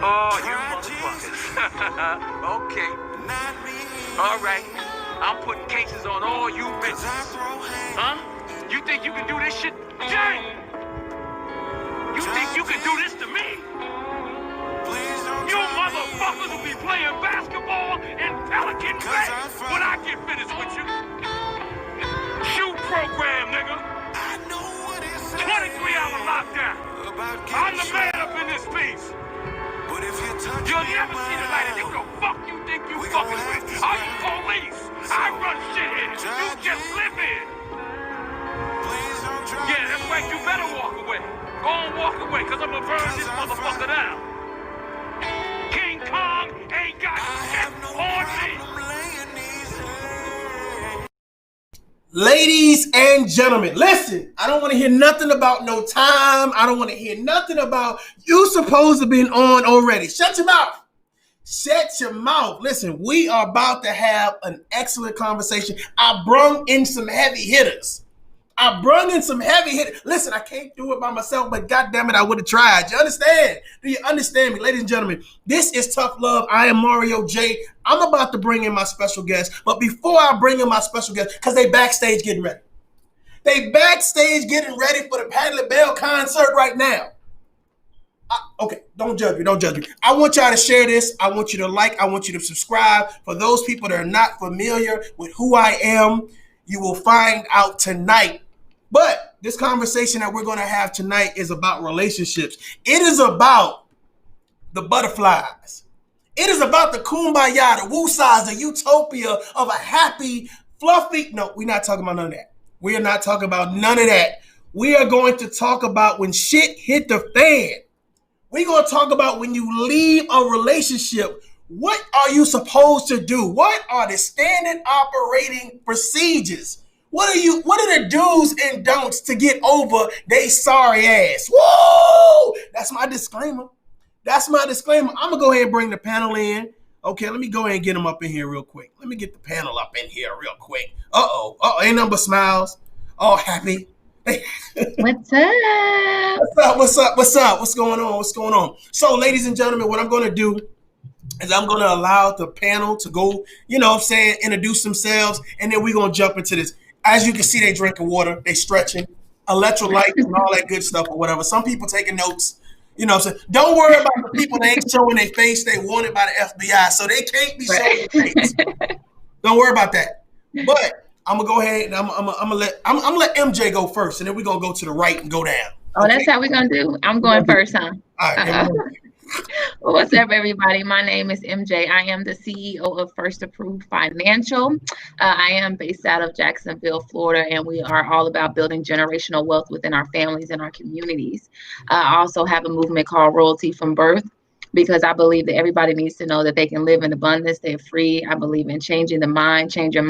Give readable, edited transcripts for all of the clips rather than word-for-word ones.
Oh, you motherfuckers. Okay. All right. I'm putting cases on all you bitches. Huh? You think you can do this shit? Jay! You think you can do this to me? You motherfuckers will be playing basketball in Pelican Bay when I get finished with you. Shoot program, nigga. 23-hour lockdown. I'm the man up in this piece. You'll never see the light. Who the fuck you think you fucking with? Are you police? I run shit here. You just live here. Yeah, that's right. You better walk away. Go on, walk away, because I'm going to burn this motherfucker down. King Kong ain't got shit on me. Ladies and gentlemen, listen, I don't want to hear nothing about no time. I don't want to hear nothing about you supposed to be on already. Shut your mouth. Shut your mouth. Listen, we are about to have an excellent conversation. I brung in some heavy hitters. Listen, I can't do it by myself, but goddamn it, I would have tried. You understand? Do you understand me, ladies and gentlemen? This is Tough Love. I am Mario J. I'm about to bring in my special guest, but before I bring in my special guest, because they backstage getting ready. They backstage getting ready for the Patti LaBelle concert right now. Okay, don't judge me. I want y'all to share this. I want you to like. I want you to subscribe. For those people that are not familiar with who I am, you will find out tonight. But this conversation that we're going to have tonight is about relationships. It is about the butterflies. It is about the kumbaya, the woosahs, the utopia of a happy, fluffy. No, we're not talking about none of that. We are not talking about none of that. We are going to talk about when shit hit the fan. We're going to talk about when you leave a relationship. What are you supposed to do? What are the standard operating procedures? What are the do's and don'ts to get over they sorry ass? Whoa! That's my disclaimer. I'm going to go ahead and bring the panel in. Okay, let me go ahead and get them up in here real quick. Let me get the panel up in here real quick. Ain't nothing but smiles. All happy. What's up? What's up? What's going on? So, ladies and gentlemen, what I'm going to do is I'm going to allow the panel to go, introduce themselves, and then we're going to jump into this. As you can see, they drinking water, they stretching, electrolytes and all that good stuff or whatever. Some people taking notes. Don't worry about the people that ain't showing their face. They wanted by the FBI, so they can't be showing their face. Don't worry about that. But I'm gonna go ahead and I'm gonna let MJ go first, and then we're gonna go to the right and go down. Oh, okay? That's how we're gonna do. I'm going first, huh? All right. Well, what's up, everybody? My name is MJ. I am the CEO of First Approved Financial. I am based out of Jacksonville, Florida, and we are all about building generational wealth within our families and our communities. I also have a movement called Royalty from Birth, because I believe that everybody needs to know that they can live in abundance. They're free. I believe in changing the mind, change your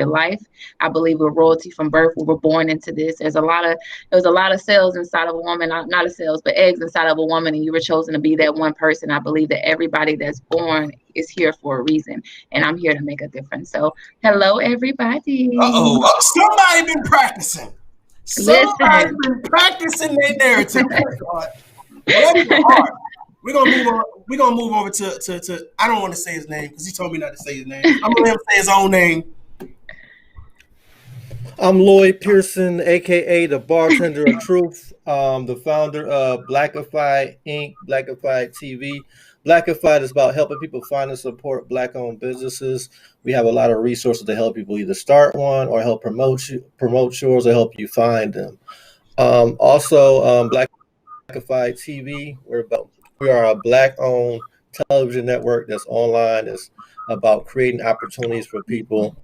life. I believe we're royalty from birth. We were born into this. There was a lot of cells inside of a woman, not cells, but eggs inside of a woman, and you were chosen to be that one person. I believe that everybody that's born is here for a reason, and I'm here to make a difference. So, hello, everybody. Somebody been practicing. Somebody's been practicing their narrative. We're gonna move over to I don't want to say his name because he told me not to say his name. I'm gonna let him say his own name. I'm Lloyd Pearson, aka the Bartender of Truth, the founder of Blackify Inc., Blackify TV. Blackify is about helping people find and support Black-owned businesses. We have a lot of resources to help people either start one or help promote yours or help you find them. Also, Blackify TV, we are a Black-owned television network that's online. It's about creating opportunities for people.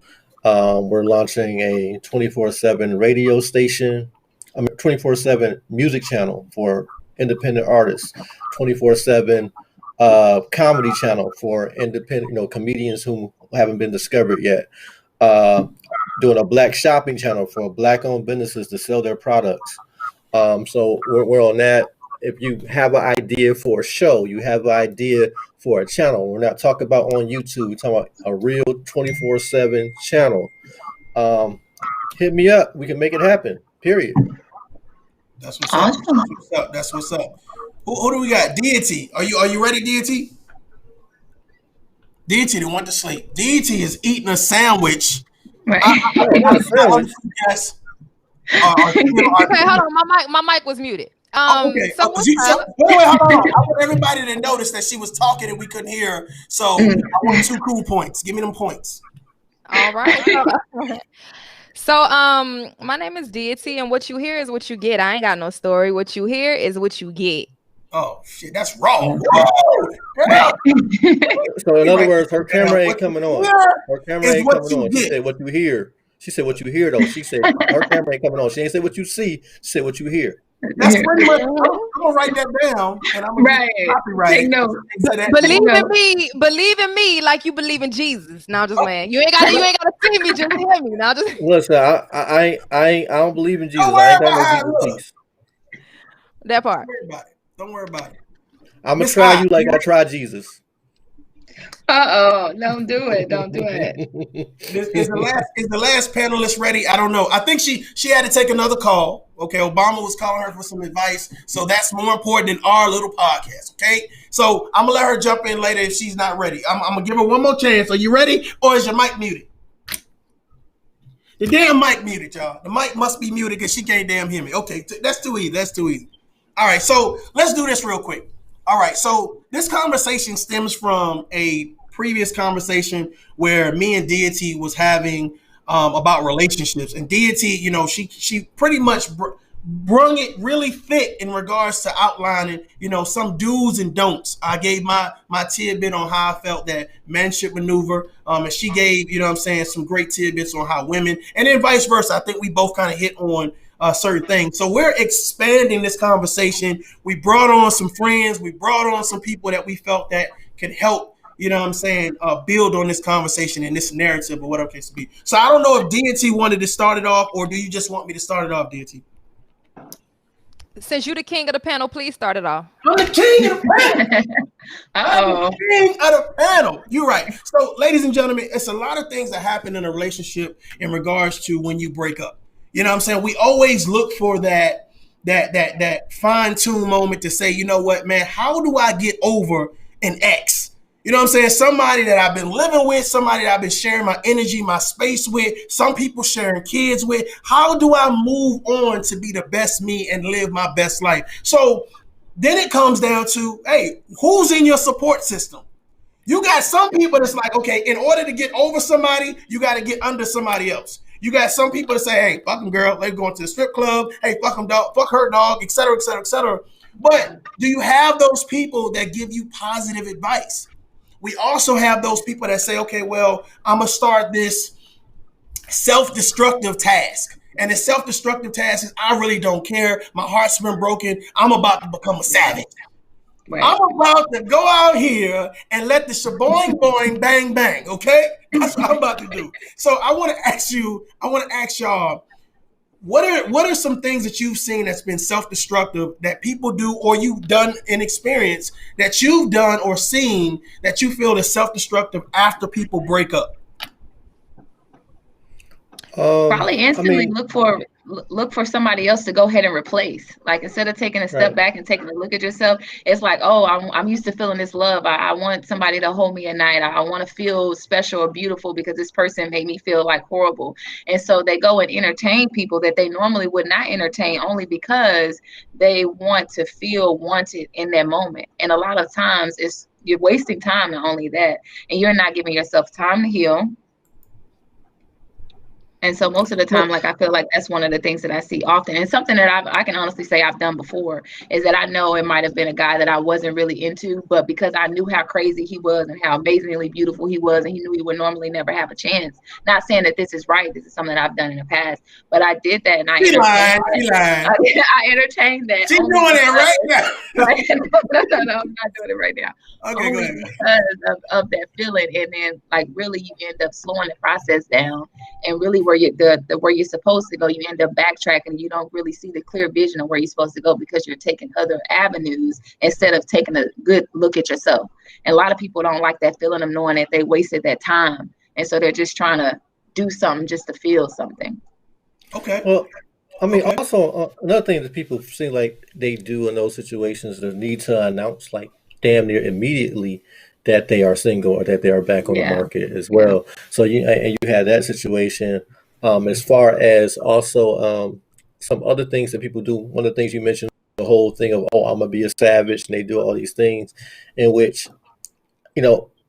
We're launching a 24/7 radio station, 24/7 music channel for independent artists, 24/7 comedy channel for independent, comedians who haven't been discovered yet. Doing a Black shopping channel for Black-owned businesses to sell their products. So we're on that. If you have an idea for a show, you have an idea for a channel, we're not talking about on YouTube, we're talking about a real 24/7 channel. Hit me up. We can make it happen, period. That's what's up. That's what's up. Who do we got? Deity. Are you ready, Deity? Deity didn't want to sleep. Deity is eating a sandwich. Right. Oh, not a sandwich. Yes. Are still are Okay, hold on. My mic was muted. okay. So what's up? Wait, hold on. I want everybody to notice that she was talking and we couldn't hear her. So I want 2 cool points. Give me them points. All right. So my name is Deity, and what you hear is what you get. I ain't got no story. What you hear is what you get. Oh shit, that's wrong. Whoa, girl. So in other words, her camera ain't coming on. Her camera Is ain't what coming you on. She get. said what you hear. She said what you hear though. She said her camera ain't coming on. She ain't say what you see. She said what you hear. That's pretty much. I'm gonna write that down, and I'm gonna Right. copyright Take it. notes. So that Believe in me, like you believe in Jesus. Now, just man, you ain't gotta see me, just hear me. Now, just Listen, I don't believe in Jesus. don't I worry ain't got about no how it Jesus looks. piece. that part. Don't worry about it. Don't worry about it. I'm gonna Miss try I, you like I tried Jesus. Don't do it. Don't do it. is the last panelist ready? I don't know. I think she had to take another call. Okay, Obama was calling her for some advice, so that's more important than our little podcast. Okay, so I'm gonna let her jump in later if she's not ready. I'm gonna give her one more chance. Are you ready, or is your mic muted? The damn mic muted, y'all. The mic must be muted because she can't damn hear me. Okay, that's too easy. That's too easy. All right, so let's do this real quick. All right, so this conversation stems from a previous conversation where me and Deity was having about relationships, and Deity, she pretty much brung it really thick in regards to outlining, some do's and don'ts. I gave my tidbit on how I felt that men should maneuver, and she gave, what I'm saying, some great tidbits on how women, and then vice versa. I think we both kind of hit on certain things. So we're expanding this conversation. We brought on some friends. We brought on some people that we felt that could help, build on this conversation and this narrative or whatever it case to be. So I don't know if DNT wanted to start it off, or do you just want me to start it off, DNT? Since you the king of the panel, please start it off. I'm the king of the panel. I'm the king of the panel. You're right. So, ladies and gentlemen, it's a lot of things that happen in a relationship in regards to when you break up. You know what I'm saying? We always look for that fine-tuned moment to say, you know what, man, how do I get over an ex? You know what I'm saying? Somebody that I've been living with, somebody that I've been sharing my energy, my space with, some people sharing kids with. How do I move on to be the best me and live my best life? So then it comes down to, hey, who's in your support system? You got some people that's like, okay, in order to get over somebody, you got to get under somebody else. You got some people that say, hey, fuck them, girl. They're going to the strip club. Hey, fuck them, dog. Fuck her, dog, et cetera, et cetera, et cetera. But do you have those people that give you positive advice? We also have those people that say, okay, well, I'm going to start this self-destructive task. And the self-destructive task is, I really don't care. My heart's been broken. I'm about to become a savage. Right. I'm about to go out here and let the shaboing boing bang bang, okay? That's what I'm about to do. So I want to ask y'all, what are some things that you've seen that's been self-destructive that people do, or you've done in experience that you've done or seen that you feel is self-destructive after people break up? Probably instantly look for somebody else to go ahead and replace. Like, instead of taking a step back and taking a look at yourself, it's like, oh, I'm used to feeling this love. I want somebody to hold me at night. I want to feel special or beautiful because this person made me feel like horrible. And so they go and entertain people that they normally would not entertain, only because they want to feel wanted in that moment. And a lot of times you're wasting time, not only that, and you're not giving yourself time to heal. And so most of the time, like, I feel like that's one of the things that I see often. And something that I can honestly say I've done before is that I know it might have been a guy that I wasn't really into, but because I knew how crazy he was and how amazingly beautiful he was, and he knew he would normally never have a chance. Not saying that this is right. This is something that I've done in the past, but I did that, and I entertained that. She's doing it right now. Right? No, I'm not doing it right now. Okay, only because of that feeling. And then, like, really you end up slowing the process down, and really where you're supposed to go, you end up backtracking. You don't really see the clear vision of where you're supposed to go because you're taking other avenues instead of taking a good look at yourself. And a lot of people don't like that feeling of knowing that they wasted that time, and so they're just trying to do something just to feel something. Okay. Well, I mean, Okay. also another thing that people seem like they do in those situations, the need to announce like damn near immediately that they are single or that they are back on the Yeah. market as Yeah. well. So you had that situation. As far as also some other things that people do, one of the things you mentioned, the whole thing of I'm gonna be a savage, and they do all these things, in which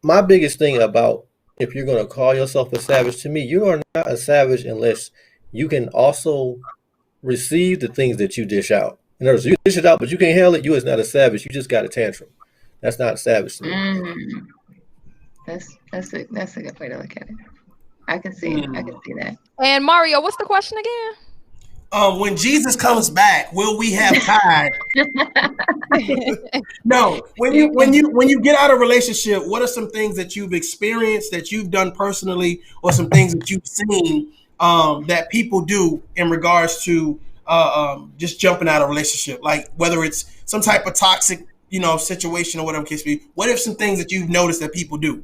my biggest thing about if you're gonna call yourself a savage, to me, you are not a savage unless you can also receive the things that you dish out. In other words, you dish it out, but you can't handle it. You is not a savage. You just got a tantrum. That's not savage to me. Mm. That's a good way to look at it. I can see that. And Mario, what's the question again? When Jesus comes back, will we have time? No. When you get out of a relationship, what are some things that you've experienced, that you've done personally, or some things that you've seen that people do in regards to just jumping out of a relationship, like whether it's some type of toxic, situation or whatever case be. What are some things that you've noticed that people do?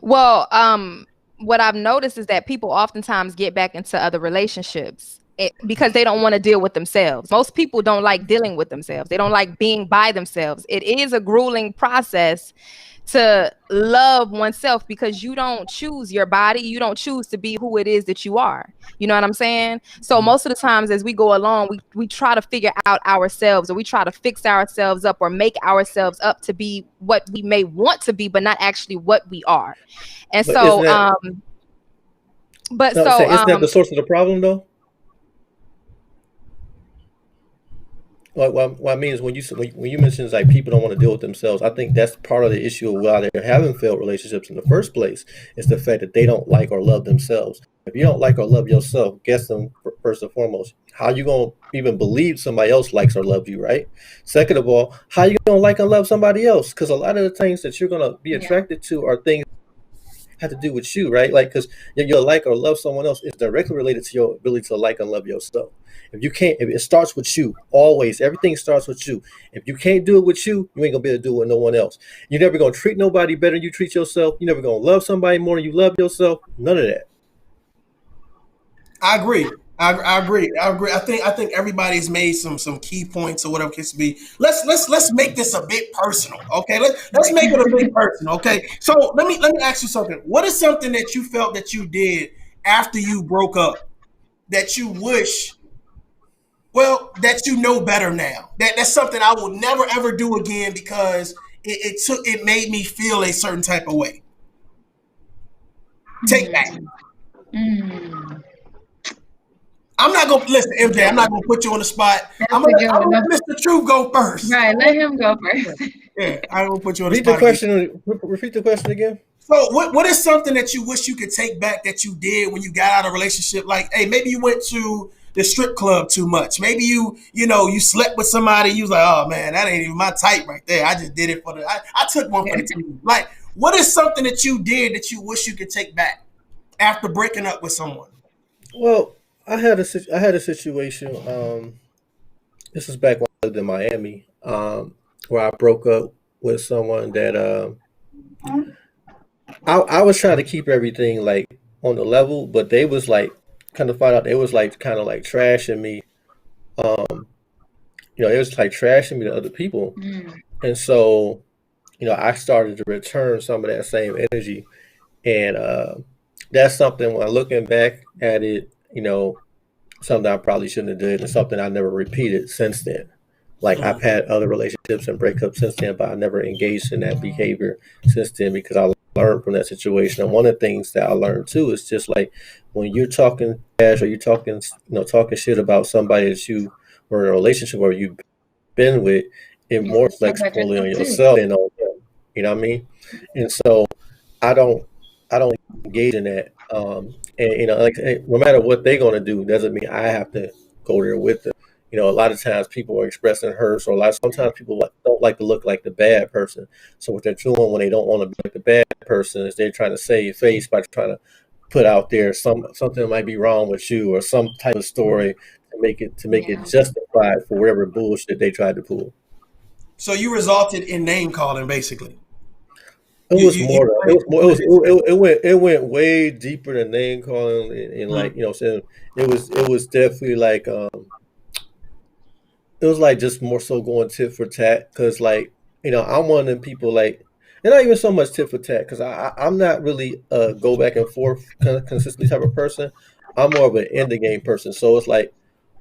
Well, what I've noticed is that people oftentimes get back into other relationships because they don't want to deal with themselves. Most people don't like dealing with themselves. They don't like being by themselves. It is a grueling process to love oneself because you don't choose your body. You don't choose to be who it is that you are. You know what I'm saying? So most of the times as we go along, we try to figure out ourselves, or we try to fix ourselves up or make ourselves up to be what we may want to be, but not actually what we are. And But isn't so, that but no, I'm so, saying, isn't that the source of the problem though? What I mean is when you mention like people don't want to deal with themselves, I think that's part of the issue of why they're having failed relationships in the first place. Is the fact that they don't like or love themselves. If you don't like or love yourself, guess them first and foremost. How you gonna even believe somebody else likes or loves you, right? Second of all, how you gonna like and love somebody else? Because a lot of the things that you're gonna be Yeah. attracted to are things have to do with you, right? Like, because your like or love someone else is directly related to your ability to like and love yourself. If you can't, if it starts with you, always, everything starts with you. If you can't do it with you, you ain't gonna be able to do it with no one else. You're never gonna treat nobody better than you treat yourself. You're never gonna love somebody more than you love yourself. None of that. I agree. I agree. I agree. I think everybody's made some key points or whatever it can be. Let's make this a bit personal. Okay. Let's Right. make it a bit personal. Okay. So let me ask you something. What is something that you felt that you did after you broke up that you wish, well, that you know better now? That's something I will never ever do again because it made me feel a certain type of way. Take that. Hmm. Hmm. I'm not gonna listen, That's a MJ. I'm good not one. gonna put you on the spot. I'm That's gonna, a good I'm one. gonna No, let Mr. Truth go first. right. Let him go first. Yeah, I won't put you on the Repeat the spot again. question. Repeat the question again. So, what is something that you wish you could take back that you did when you got out of a relationship? Like, hey, maybe you went to the strip club too much. Maybe you slept with somebody. You was like, oh man, that ain't even my type right there. I just did it for the. I took one for the team. Like, what is something that you did that you wish you could take back after breaking up with someone? Well, I had a situation. This was back when I lived in Miami, where I broke up with someone that I was trying to keep everything like on the level, but they was like kind of find out they was like kind of like trashing me. Um, it was like trashing me to other people, Mm. and so I started to return some of that same energy, and that's something when looking back at it, something I probably shouldn't have did, and something I never repeated since then. Like I've had other relationships and breakups since then, but I never engaged in that behavior since then because I learned from that situation. And one of the things that I learned too is just like when you're talking trash or you're talking, talking shit about somebody that you were in a relationship or you've been with, it You more said talk reflects about poorly on yourself too. yourself than on them. You know what I mean? And so I don't, I don't engage in that. And like no matter what they're gonna do, doesn't mean I have to go there with them. A lot of times people are expressing hurt, so sometimes people don't like to look like the bad person. So what they're doing when they don't want to be like the bad person is they're trying to save face by trying to put out there something might be wrong with you or some type of story to make it Yeah. justified for whatever bullshit they tried to pull. So you resulted in name calling, basically. It was more. It was more. What it is. It went way deeper than name calling, and like, saying it was definitely like it was like just more so going tit for tat, because like, I'm one of them people, like, and not even so much tit for tat, because I'm not really a go back and forth kind of consistently type of person. I'm more of an end the game person. So it's like,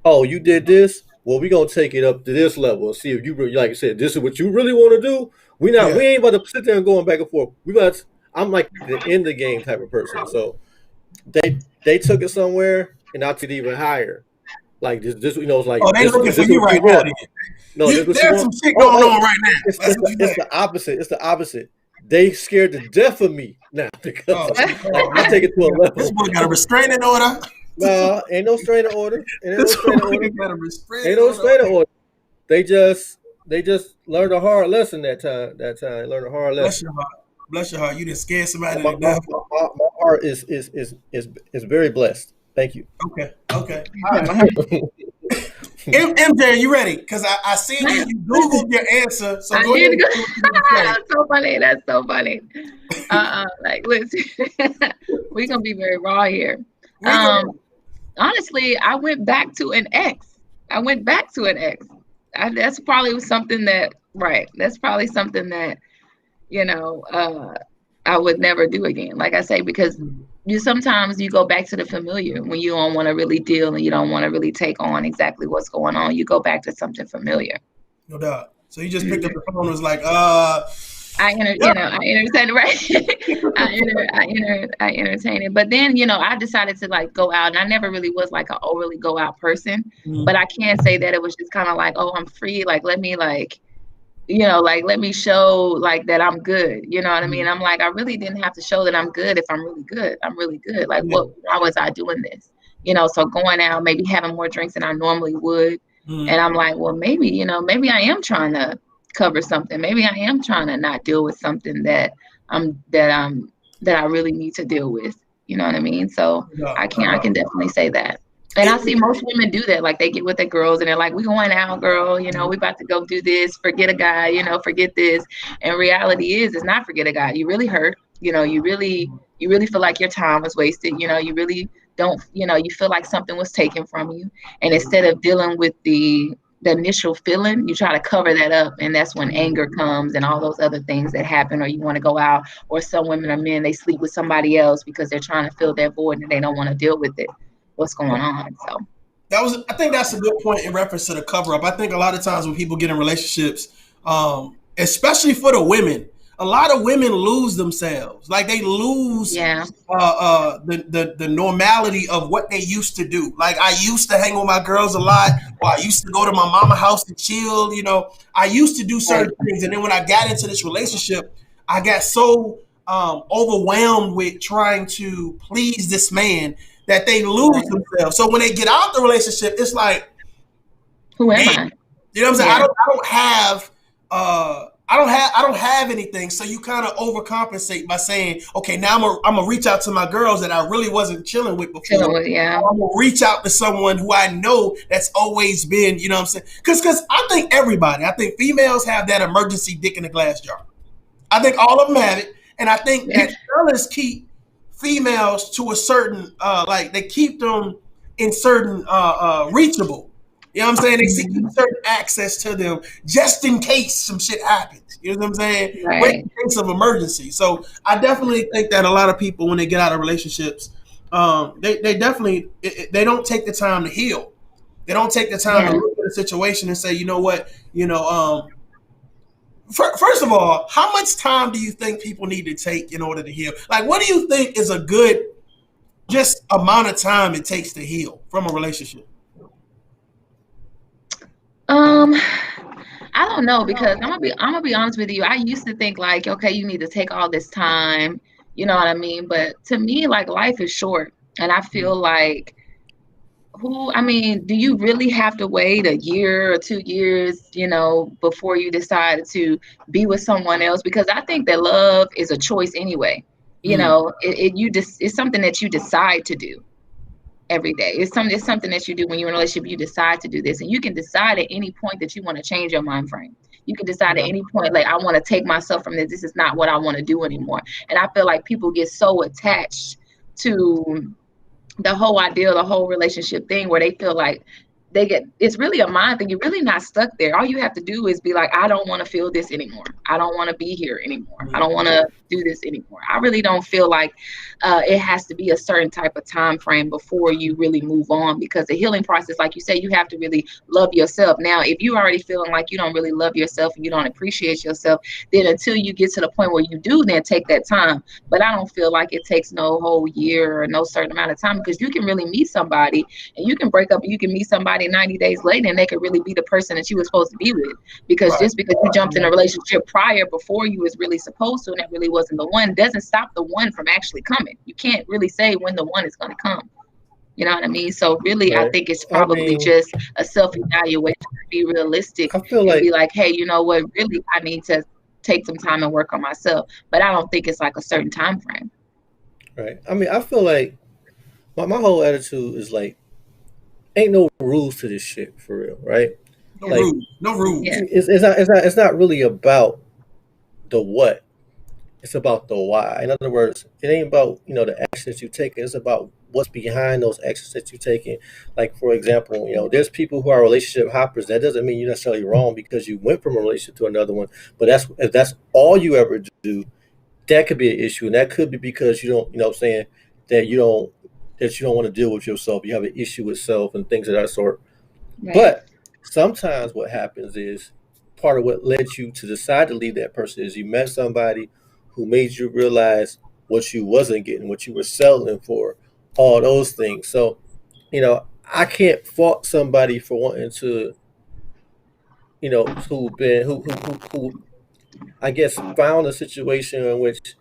oh, you did this, well, we gonna take it up to this level and see if you really, like you said, this is what you really want to do. Yeah. We ain't about to sit there and going back and forth. I'm like the end the game type of person. So they took it somewhere, and I took it even higher. Like this, it's like, Oh, they looking is for this you what you right now. want? No, this what you There's want? some shit going on right now. That's what you It's think. the opposite. It's the opposite. They scared to death of me now, because Oh, like, I take it to a this level. boy got a restraining order. No, ain't no strainer order. Ain't no This boy strainer order. got a Ain't restraining no order. strainer order. They just learned a hard lesson that time. They learned a hard Bless lesson. your heart. Bless your heart. You done scared somebody My, to my, death. my heart is very blessed. Thank you. Okay. Okay. All right. MJ, you ready? Because I seen you Googled your answer. So I go ahead did and go. see what you're gonna say. That's so funny. That's so funny. Like, listen, we're gonna be very raw here. We gonna- Honestly, I went back to an ex. I went back to an ex. That's probably something that, right? That's probably something that, you know, I would never do again. Like I say, because sometimes you go back to the familiar when you don't want to really deal and you don't want to really take on exactly what's going on. You go back to something familiar. No doubt. So you just picked up the phone and was like, I entertain it, right? I entertain it. But then, I decided to like go out, and I never really was like an overly go out person. But I can say that it was just kind of like, oh, I'm free. Like, let me let me show like that I'm good. You know what I mean? I'm like, I really didn't have to show that I'm good if I'm really good. I'm really good. Like, why was I doing this? So going out, maybe having more drinks than I normally would. And I'm like, well, maybe I am trying to cover something. Maybe I am trying to not deal with something that I really need to deal with. You know what I mean? So I can definitely say that. And I see most women do that. Like, they get with their girls and they're like, we going out, girl, we about to go do this, forget a guy, forget this. And reality is, it's not forget a guy. You really hurt, you really feel like your time was wasted. You really don't, you feel like something was taken from you. And instead of dealing with the initial feeling, you try to cover that up. And that's when anger comes and all those other things that happen, or you want to go out, or some women or men, they sleep with somebody else because they're trying to fill that void and they don't want to deal with it. What's going on. So I think that's a good point in reference to the cover up. I think a lot of times when people get in relationships, especially for the women, a lot of women lose themselves. Like, they lose the normality of what they used to do. Like, I used to hang with my girls a lot, or I used to go to my mama house to chill. I used to do certain things. And then when I got into this relationship, I got so overwhelmed with trying to please this man that they lose themselves. So when they get out the relationship, it's like, who am I? You know what I'm saying? Yeah. I don't have anything. So you kind of overcompensate by saying, okay, now I'm gonna reach out to my girls that I really wasn't chilling with before. I'm gonna reach out to someone who I know that's always been, you know what I'm saying? Because I think females have that emergency dick in the glass jar. I think all of them have it, and I think that fellas keep females to a certain they keep them in certain reachable. You know what I'm saying? They keep certain access to them just in case some shit happens. You know what I'm saying? Right. In case of emergency. So I definitely think that a lot of people, when they get out of relationships, they definitely they don't take the time to heal. They don't take the time to look at the situation and say, you know what, first of all, how much time do you think people need to take in order to heal? Like, what do you think is a good just amount of time it takes to heal from a relationship? I don't know, because I'm gonna be honest with you. I used to think like, okay, you need to take all this time, you know what I mean? But to me, like, life is short, and I feel like, do you really have to wait a year or 2 years, before you decide to be with someone else? Because I think that love is a choice anyway. It's something that you decide to do every day. It's something that you do when you're in a relationship. You decide to do this, and you can decide at any point that you want to change your mind frame. You can decide at any point, like, I want to take myself from this. This is not what I want to do anymore. And I feel like people get so attached to the whole idea, the whole relationship thing, where they feel like it's really a mind thing. You're really not stuck there. All you have to do is be like, I don't want to feel this anymore. I don't want to be here anymore. I don't want to do this anymore. I really don't feel like it has to be a certain type of time frame before you really move on, because the healing process, like you say, you have to really love yourself. Now, if you're already feeling like you don't really love yourself and you don't appreciate yourself, then until you get to the point where you do, then take that time. But I don't feel like it takes no whole year or no certain amount of time, because you can really meet somebody and you can break up and you can meet somebody 90 days later and they could really be the person that you were supposed to be with. Because just because you jumped in a relationship prior before you was really supposed to, and that really wasn't the one, doesn't stop the one from actually coming. You can't really say when the one is going to come. You know what I mean? So really, I think it's probably just a self-evaluation, to be realistic, I feel and like, be like, hey, you know what? Really, I need to take some time and work on myself. But I don't think it's like a certain time frame. right. I mean, I feel like my whole attitude is like, ain't no rules to this shit for real, right? No Like, rules. No rules. Yeah. it's not really about the what. It's about the why. In other words, it ain't about, the actions you take. It's about what's behind those actions that you taking. Like, for example, there's people who are relationship hoppers. That doesn't mean you're necessarily wrong because you went from a relationship to another one. But if that's all you ever do, that could be an issue, and that could be because you don't, what I'm saying, that you don't want to deal with yourself. You have an issue with self and things of that sort. Right. But sometimes what happens is, part of what led you to decide to leave that person is you met somebody who made you realize what you wasn't getting, what you were settling for, all those things. So, I can't fault somebody for wanting to, who I guess found a situation in which,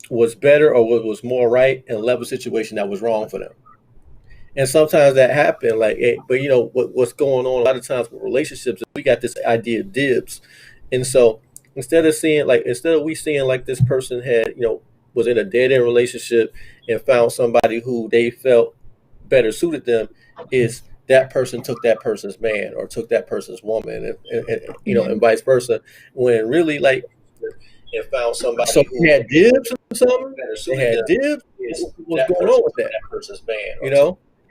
was better or was more right, and left a situation that was wrong for them. And sometimes that happen, but what's going on a lot of times with relationships, we got this idea of dibs. And so instead of we seeing like this person had, was in a dead end relationship and found somebody who they felt better suited them, is that person took that person's man or took that person's woman, and vice versa. When really, and found somebody who had dibs or something, they had dibs. What's going on with that person's man,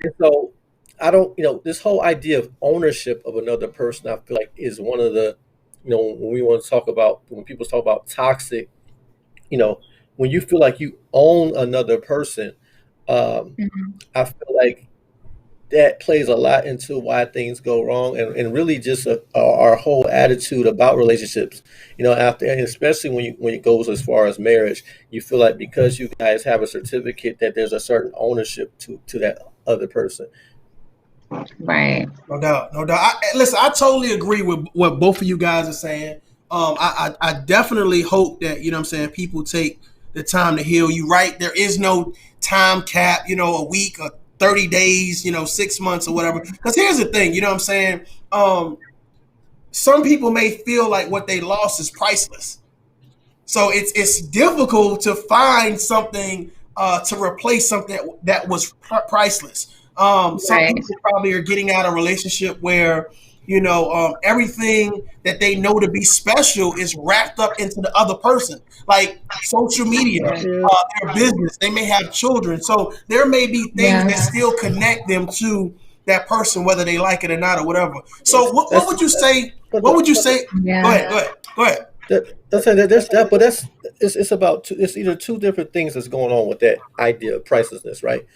And so I don't, this whole idea of ownership of another person, I feel like is one of the, when people talk about toxic, when you feel like you own another person, I feel like that plays a lot into why things go wrong, and really just our whole attitude about relationships, after, and especially when it goes as far as marriage, you feel like because you guys have a certificate that there's a certain ownership to that other person. Right. No doubt. No doubt. Listen, I totally agree with what both of you guys are saying. I definitely hope that, people take the time to heal. You right. There is no time cap, a week or 30 days, 6 months or whatever. Because here's the thing, some people may feel like what they lost is priceless. So it's difficult to find something to replace something that was priceless. Some people probably are getting out of a relationship where, everything that they know to be special is wrapped up into the other person, like social media, their business. They may have children. So there may be things that still connect them to that person, whether they like it or not or whatever. So what would you say? What would you say? Yeah. Go ahead. There's that, but it's either two different things that's going on with that idea of pricelessness, right?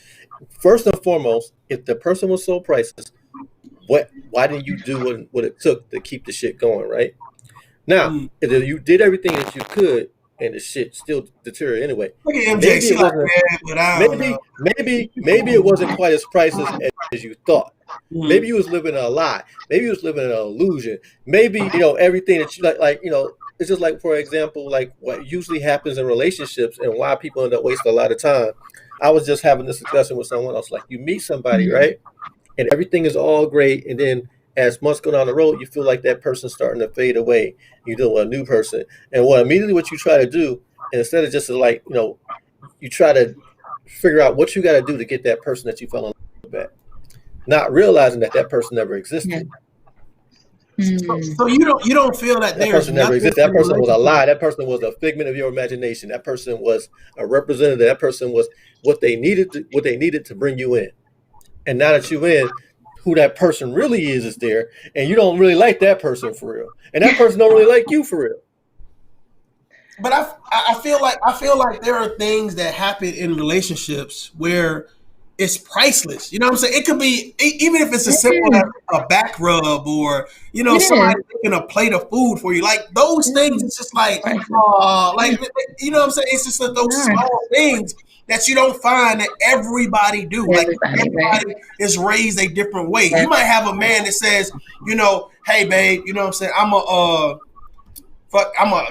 First and foremost, if the person was so priceless, why didn't you do what it took to keep the shit going, right? Now, if you did everything that you could and the shit still deteriorated anyway, Look at MJ. She like that, but I don't know. Maybe it wasn't quite as priceless as you thought. Maybe you was living in a lie. Maybe you was living in an illusion. Maybe, everything that you it's just like, for example, like what usually happens in relationships and why people end up wasting a lot of time. I was just having this discussion with someone else. Like, you meet somebody, right? And everything is all great. And then as months go down the road, you feel like that person's starting to fade away. You're dealing with a new person. And immediately what you try to do, and instead of just you try to figure out what you got to do to get that person that you fell in love with back, not realizing that person never existed. So you don't feel that That there's person never nothing existed. That in a person was a relationship. lie. That person was a figment of your imagination. That person was a representative. That person was what they needed to bring you in. And now that you in, who that person really is there, and you don't really like that person for real. And that person don't really like you for real. But I feel like there are things that happen in relationships where it's priceless. You know what I'm saying? It could be even if it's as simple as a back rub or somebody making a plate of food for you. Like those things, it's just like you know what I'm saying? It's just that those small things that you don't find that everybody do. Like everybody is raised a different way. You might have a man that says, hey babe, you know what I'm saying? I'm a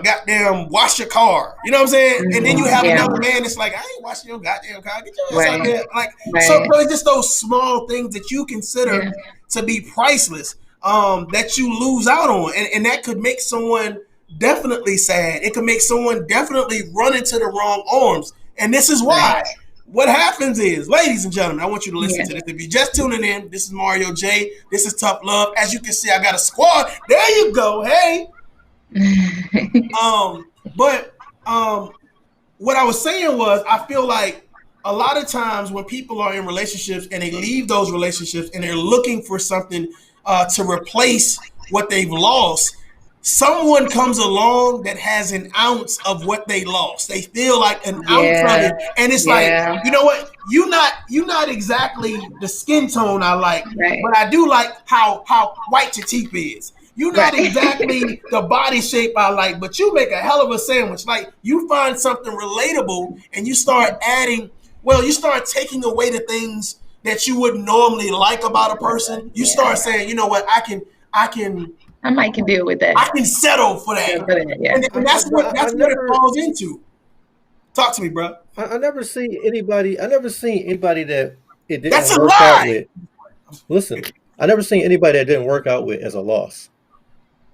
goddamn wash your car. You know what I'm saying? And then you have another man that's like, I ain't washing your goddamn car. Get your ass out there. Like, so it's just those small things that you consider to be priceless that you lose out on. And that could make someone definitely sad. It could make someone definitely run into the wrong arms. And this is why. What happens is, ladies and gentlemen, I want you to listen to this. If you're just tuning in, this is Mario J. This is Tough Love. As you can see, I got a squad. There you go. Hey. What I was saying was, I feel like a lot of times when people are in relationships and they leave those relationships and they're looking for something to replace what they've lost, someone comes along that has an ounce of what they lost. They feel like an ounce of it, and it's like, you know what? You're not exactly the skin tone I like, but I do like how white your teeth is. You're not exactly the body shape I like, but you make a hell of a sandwich. Like you find something relatable and you start you start taking away the things that you wouldn't normally like about a person. You start saying, you know what, I might can deal with that. I can settle for that. And that's what it falls into. Talk to me, bro. I never seen anybody that it didn't That's work a lie. out with. Listen, I never seen anybody that didn't work out with as a loss.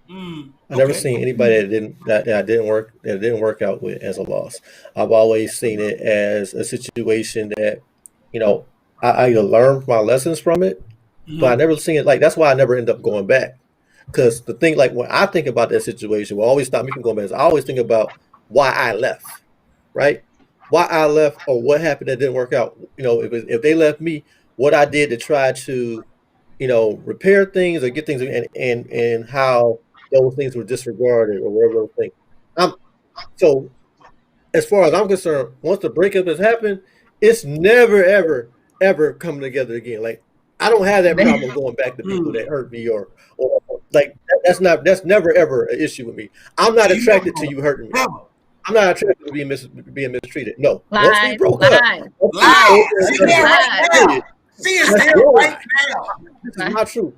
I never seen anybody that didn't work out with as a loss. I've always seen it as a situation that, I either learned my lessons from it, but I never seen it like that's why I never end up going back. Because the thing, like when I think about that situation, will always stop me from going back. I always think about why I left, right? Why I left or what happened that didn't work out. If they left me, what I did to try to, repair things or get things and how those things were disregarded or whatever those things. So as far as I'm concerned, once the breakup has happened, it's never ever coming together again. Like I don't have that problem going back to people that hurt me or like that's never ever an issue with me. I'm not attracted to you hurting me. I'm not attracted to being mistreated. No. Once we broke up, she is there right now. This is not true.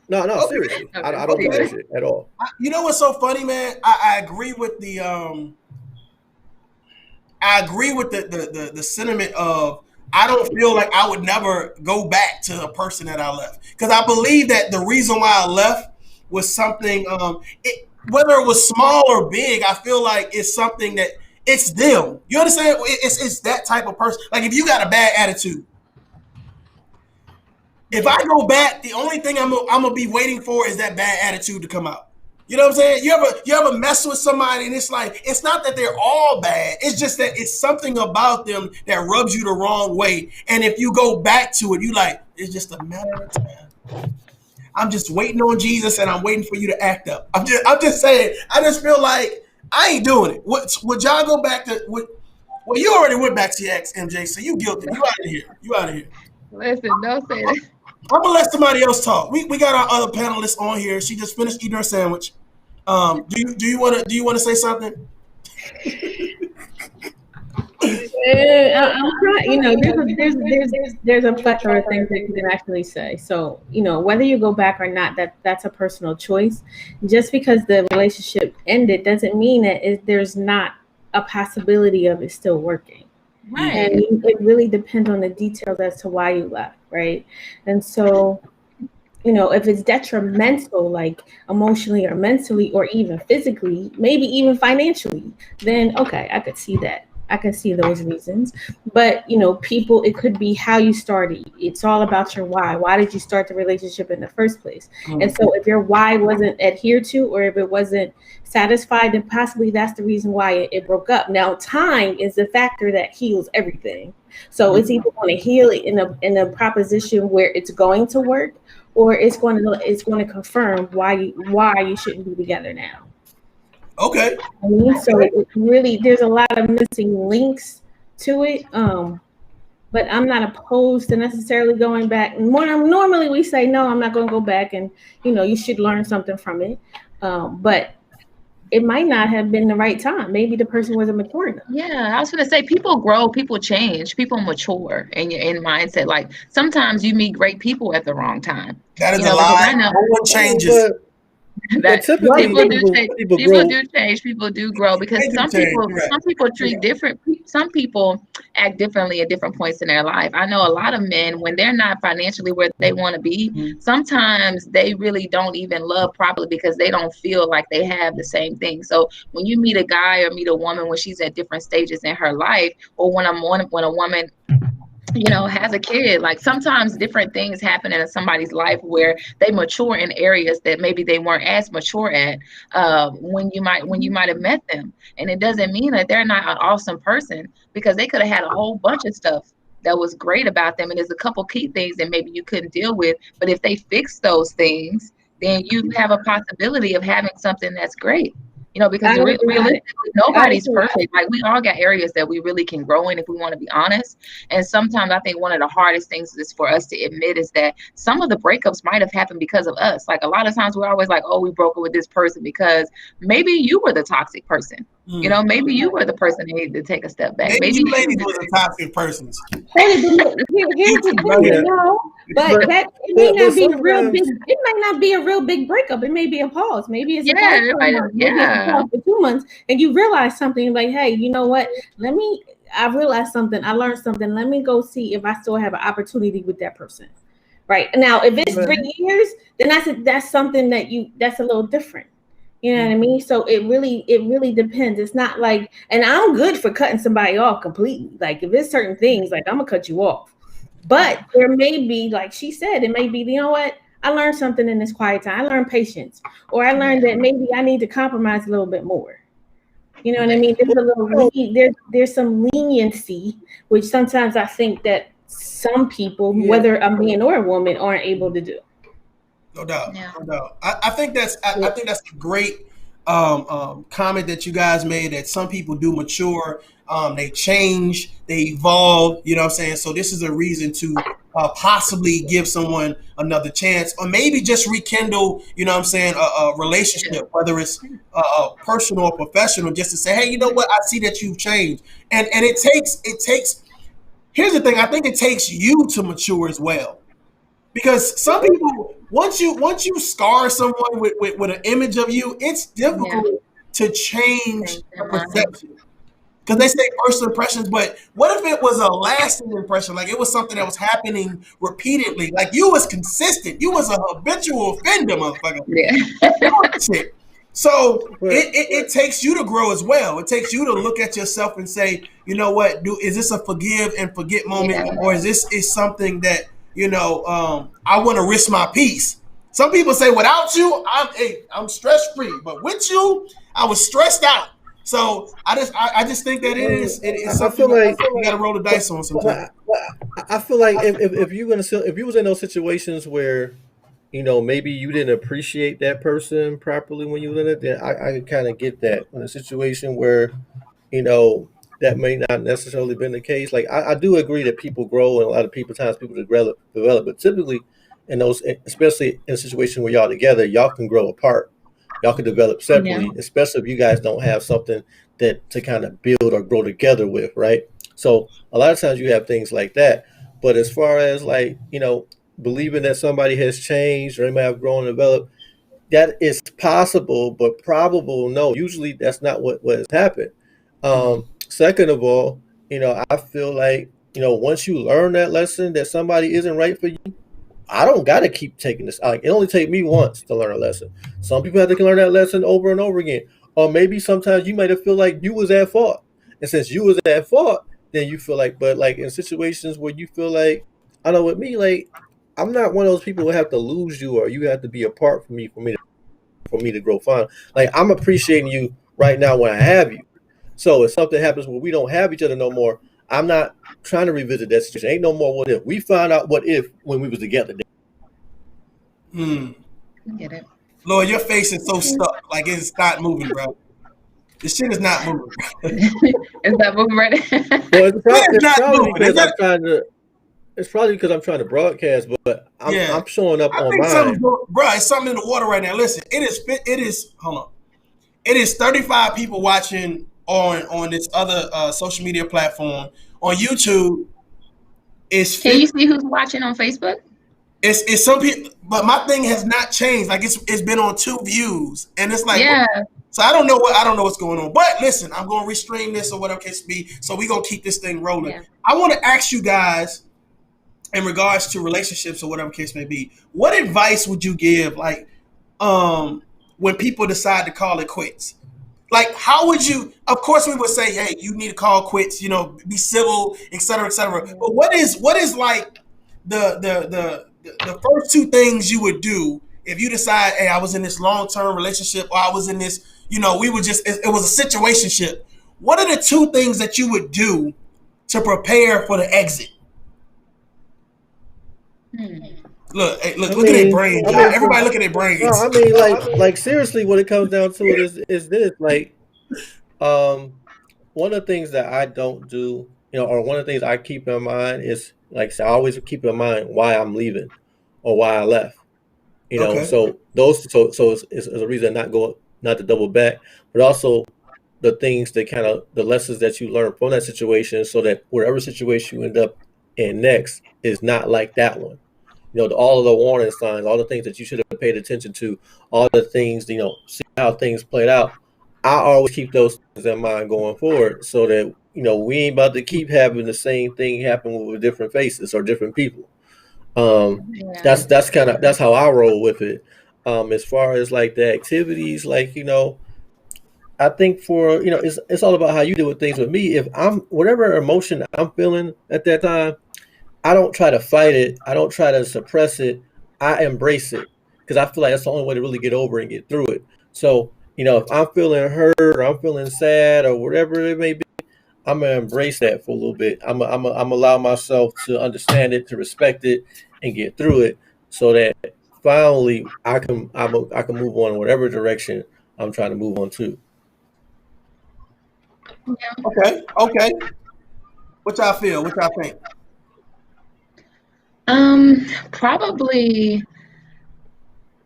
No, seriously. I don't do that shit at all. You know what's so funny, man? I agree with the the sentiment of I don't feel like I would never go back to a person that I left. Because I believe that the reason why I left was something whether it was small or big, I feel like it's something that it's them. You understand? It's that type of person. Like if you got a bad attitude, if I go back, the only thing I'm gonna be waiting for is that bad attitude to come out. You know what I'm saying? You ever mess with somebody and it's like it's not that they're all bad. It's just that it's something about them that rubs you the wrong way. And if you go back to it, you like it's just a matter of time. I'm just waiting on Jesus and I'm waiting for you to act up. I'm just saying. I just feel like I ain't doing it. Would y'all go back to? Well, you already went back to your ex, MJ. So you guilty. You out of here. You out of here. Listen, don't say that. I'm gonna let somebody else talk. We got our other panelists on here. She just finished eating her sandwich. Do you want to say something? I'm trying. There's a plethora of things that you can actually say. So whether you go back or not, that's a personal choice. Just because the relationship ended doesn't mean that there's not a possibility of it still working. Right. And it really depends on the details as to why you left, right? And so, if it's detrimental, like emotionally or mentally or even physically, maybe even financially, then okay, I could see that. I can see those reasons. But you know, people, it could be how you started. It's all about your why. Why did you start the relationship in the first place? And so if your why wasn't adhered to, or if it wasn't satisfied, then possibly that's the reason why it broke up. Now, time is the factor that heals everything. So it's either going to heal it in a proposition where it's going to work, or it's going to confirm why you shouldn't be together now. Okay. I mean, so it really, there's a lot of missing links to it. But I'm not opposed to necessarily going back. Normally we say, no, I'm not going to go back, and you know, you should learn something from it. But it might not have been the right time. Maybe the person wasn't mature enough. Yeah, I was gonna say people grow, people change, people mature in mindset. Like sometimes you meet great people at the wrong time. That is You a know, because lie. I know No one changes. that typically people do people change, people people grow. do change, people do grow, because They do some change, people correct. some people treat different, some people act differently at different points in their life. I know a lot of men, when they're not financially where they want to be, sometimes they really don't even love properly because they don't feel like they have the same thing. So when you meet a guy or meet a woman when she's at different stages in her life, or when a woman, you know, has a kid, like sometimes different things happen in somebody's life where they mature in areas that maybe they weren't as mature at when you might have met them. And it doesn't mean that they're not an awesome person, because they could have had a whole bunch of stuff that was great about them, and there's a couple key things that maybe you couldn't deal with, but if they fix those things, then you have a possibility of having something that's great. You know, because realistically, nobody's perfect. Like we all got areas that we really can grow in if we want to be honest. And sometimes I think one of the hardest things is for us to admit is that some of the breakups might have happened because of us. Like a lot of times we're always like, oh, we broke up with this person because maybe you were the toxic person. You know, maybe you were the person that needed to take a step back. Maybe you ladies was a toxic person. Here's the thing, you know, but that it may not be a real big. It might not be a real big breakup. It may be a pause. Maybe it's a pause for a month. Maybe it's a pause for 2 months, and you realize something like, hey, you know what? I realized something. I learned something. Let me go see if I still have an opportunity with that person. Right now, if it's 3 years, then that's something that's a little different. You know what I mean? So it really depends. It's not like, and I'm good for cutting somebody off completely. Like if it's certain things, like I'm gonna cut you off. But there may be, like she said, it may be, you know what? I learned something in this quiet time. I learned patience, or I learned that maybe I need to compromise a little bit more. You know what I mean? There's a little there's some leniency, which sometimes I think that some people, whether a man or a woman, aren't able to do. No doubt, no doubt. I think that's a great comment that you guys made, that some people do mature, they change, they evolve. You know what I'm saying? So this is a reason to possibly give someone another chance, or maybe just rekindle. You know what I'm saying? A relationship, whether it's personal or professional, just to say, hey, you know what? I see that you've changed, and it takes. Here's the thing. I think it takes you to mature as well. Because some people, once you scar someone with an image of you, it's difficult to change the perception. Because they say first impressions, but what if it was a lasting impression? Like it was something that was happening repeatedly. Like you was consistent. You was a habitual offender, motherfucker. Yeah. So it takes you to grow as well. It takes you to look at yourself and say, you know what, is this a forgive and forget moment, or is this something that, you know, I want to risk my peace? Some people say, without you, I'm stress free, but with you, I was stressed out. So I just think that it is something like you got to roll the dice on sometimes. I feel like if you was in those situations where, you know, maybe you didn't appreciate that person properly when you were in it, then I can kind of get that. In a situation where, you know, that may not necessarily been the case. Like I do agree that people grow, and a lot of people develop, but typically in those, especially in a situation where y'all together, y'all can grow apart. Y'all can develop separately, especially if you guys don't have something that to kind of build or grow together with, right? So a lot of times you have things like that. But as far as like, you know, believing that somebody has changed or they might have grown and developed, that is possible, but probable no. Usually that's not what has happened. Second of all, you know, I feel like, you know, once you learn that lesson that somebody isn't right for you, I don't got to keep taking this. Like, it only take me once to learn a lesson. Some people have to learn that lesson over and over again. Or maybe sometimes you might have feel like you was at fault. And since you was at fault, then you feel like, but like in situations where you feel like, I know with me, like I'm not one of those people who have to lose you or you have to be apart from me for me to grow fine. Like I'm appreciating you right now when I have you. So if something happens where we don't have each other no more, I'm not trying to revisit that situation. Ain't no more what if. We found out what if when we was together. Hmm. Get it. Lord, your face is so stuck. Like it's not moving, bro. This shit is not moving. Is that moving right? Well, It is not moving. Is that? It's probably because I'm trying to broadcast, but Yeah. I'm showing up I on think something's mine. going, bro. It's something in the water right now. Listen, it is. Hold on. It is 35 people watching on this other social media platform. On YouTube, it's Can you 50, see who's watching on Facebook? it's some people, but my thing has not changed. Like it's been on 2 views, and it's like, Yeah. so I don't know what's going on. But listen, I'm gonna restream this or whatever case be. So we gonna keep this thing rolling. Yeah. I want to ask you guys in regards to relationships or whatever case may be. What advice would you give, like, when people decide to call it quits? Like, how would you? Of course, we would say, "Hey, you need to call quits. You know, be civil, et cetera, et cetera." Yeah. But what is like the first 2 things you would do if you decide, "Hey, I was in this long-term relationship, or I was in this, we were just it was a situationship." What are the 2 things that you would do to prepare for the exit? Look, hey, look at their brains, y'all. Everybody, look at their brains. No, I mean, like seriously, what it comes down to it is this, like, one of the things that I don't do, or one of the things I keep in mind is, like, so I always keep in mind why I'm leaving or why I left. Okay. So it's a reason not to double back, but also the things that the lessons that you learn from that situation, so that whatever situation you end up in next is not like that one. All of the warning signs, all the things that you should have paid attention to, all the things, see how things played out. I always keep those things in mind going forward, so that we ain't about to keep having the same thing happen with different faces or different people. Yeah. That's how I roll with it. As far as like the activities, like, I think for, it's all about how you deal with things. With me, if I'm whatever emotion I'm feeling at that time, I don't try to fight it. I don't try to suppress it. I embrace it, because I feel like that's the only way to really get over and get through it. So, if I'm feeling hurt or I'm feeling sad or whatever it may be, I'm gonna embrace that for a little bit. I'm allow myself to understand it, to respect it, and get through it, so that finally I can move on in whatever direction I'm trying to move on to. Okay. Okay. What y'all feel? What y'all think? Probably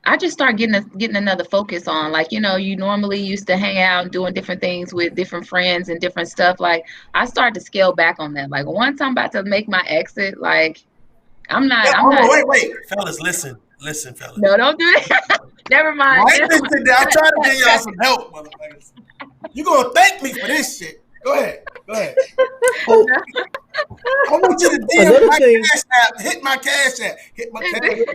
I just start getting another focus on, like, you normally used to hang out doing different things with different friends and different stuff. Like, I start to scale back on that. Like, once I'm about to make my exit, like, I'm Yeah, not, I'm hold not, on, wait. Fellas, listen, fellas. no, don't do it. Never mind. Right? Never mind. I'm trying to give y'all some help, motherfuckers. You're gonna thank me for this shit. Go ahead. Oh, I want you to DM another my thing, cash app. Hit my cash app. Hit my cash app.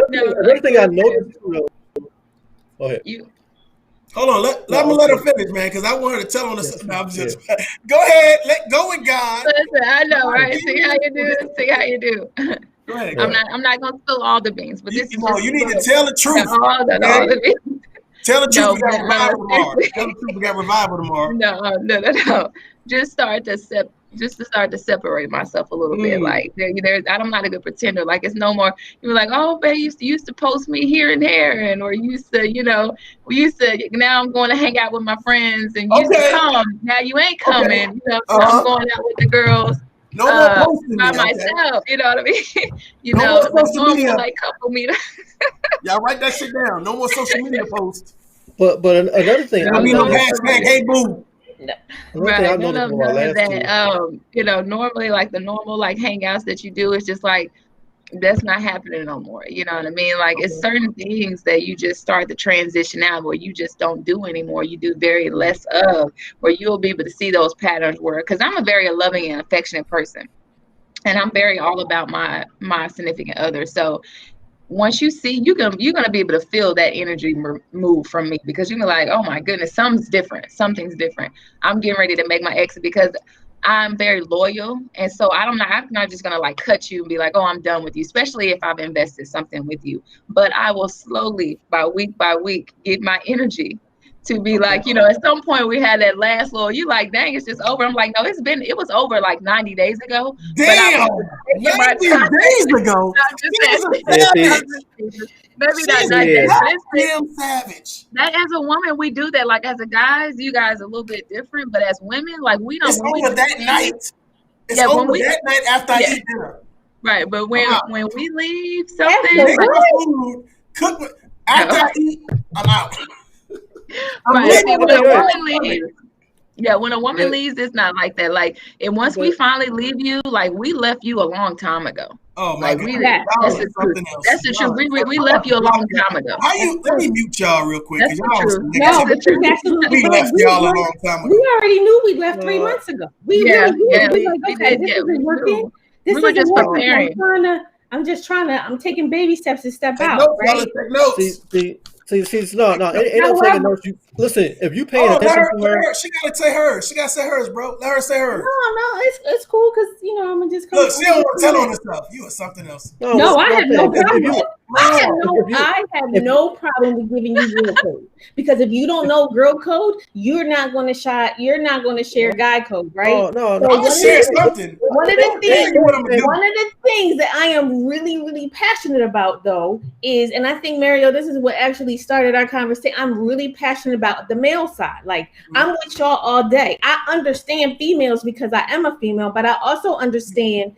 another thing I noticed too, though. Go ahead. Hold on, let me No, let her okay. finish, man, because I want her to tell on us. Yes, No, I'm just yeah. go ahead. Let go with God. Listen, I know, God, right? give See me how you this. do. See how you do. Go ahead, go I'm ahead. not. I'm not gonna spill all the beans, but this is just You need to look, tell the truth. all Okay? the beans. Tell the truth. No, We got but revival tomorrow. Tell the seriously. truth. We got revival tomorrow. No. Just start to separate myself a little bit. Mm. Like, I'm not a good pretender. Like, it's no more. You're like, oh, babe, you used to post me here and there, and or you used to, we used to. Now I'm going to hang out with my friends, and you used to Okay. come. Now you ain't Okay. coming. So I'm going out with the girls. No more posting By me. Okay. myself, you know what I mean? No more The social normal media. like couple meetup. Y'all write that shit down. No more social media posts. But another thing There'll I've be no noticed, hashtag. Hey boo. Right. None of from our none of last that. two. Normally like the normal like hangouts that you do is just like that's not happening no more. You know what I mean? Like it's certain things that you just start to transition out where you just don't do anymore. You do very less of, where you'll be able to see those patterns where, because I'm a very loving and affectionate person. And I'm very all about my significant other. So once you see, you're gonna be able to feel that energy move from me, because you're gonna be like, oh my goodness, something's different. I'm getting ready to make my exit, because I'm very loyal, and so I'm not just gonna like cut you and be like, oh, I'm done with you, especially if I've invested something with you. But I will slowly, by week, get my energy to be like, at some point we had that last little, you like, dang, it's just over. I'm like, no, it was over like 90 days ago. Damn, But 90 days ago. Yeah, see, Maybe not She's 90 days, but damn savage. that as a woman, we do that. Like as a guys, you guys are a little bit different, but as women, like we don't. It's over that night. It's over that night after I eat dinner. Right, but when we leave something, make my food, cook after I eat, I'm out. Right. See, when a woman leaves, when a woman leaves, it's not like that. Like, and once we finally leave you, like we left you a long time ago. Oh my God. That's the truth. That's the truth. We left you a long time ago. Let me mute y'all real quick. That's the truth. No, that's absolutely we left y'all a long time ago. We already knew we left 3 months ago. We really did. We like, okay, this isn't working. This we were just preparing. I'm taking baby steps to step out. Notes, right? take notes. See, no, it don't take notes. Listen, if you paying attention to her, she gotta say hers. She gotta say hers, bro. Let her say hers. No, it's cool because I'm gonna just look. She don't want to tell on herself. You or something else. No, I have no problem. I have no problem with giving you girl code, because if you don't know girl code, you're not going to share guy code, right? Oh, no. I'm gonna share something. One of the things that I am really, really passionate about, though, is, and I think Mario, this is what actually started our conversation. I'm really passionate about the male side. Like, I'm with y'all all day. I understand females because I am a female, but I also understand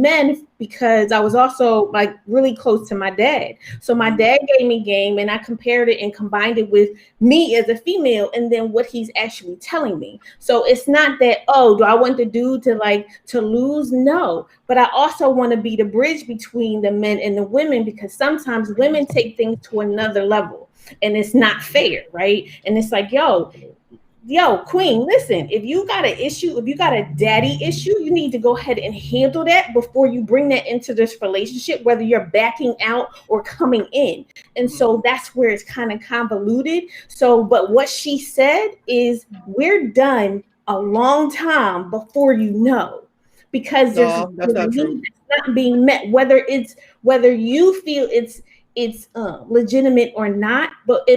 men because I was also like really close to my dad. So my dad gave me game, and I compared it and combined it with me as a female and then what he's actually telling me. So it's not that, do I want the dude to lose? No, but I also want to be the bridge between the men and the women, because sometimes women take things to another level and it's not fair, right? And it's like, yo, queen, listen, if you got an issue, if you got a daddy issue, you need to go ahead and handle that before you bring that into this relationship, whether you're backing out or coming in. And so that's where it's kind of convoluted. So, but what she said is, we're done a long time before because there's not true. Not being met, whether you feel it's legitimate or not, but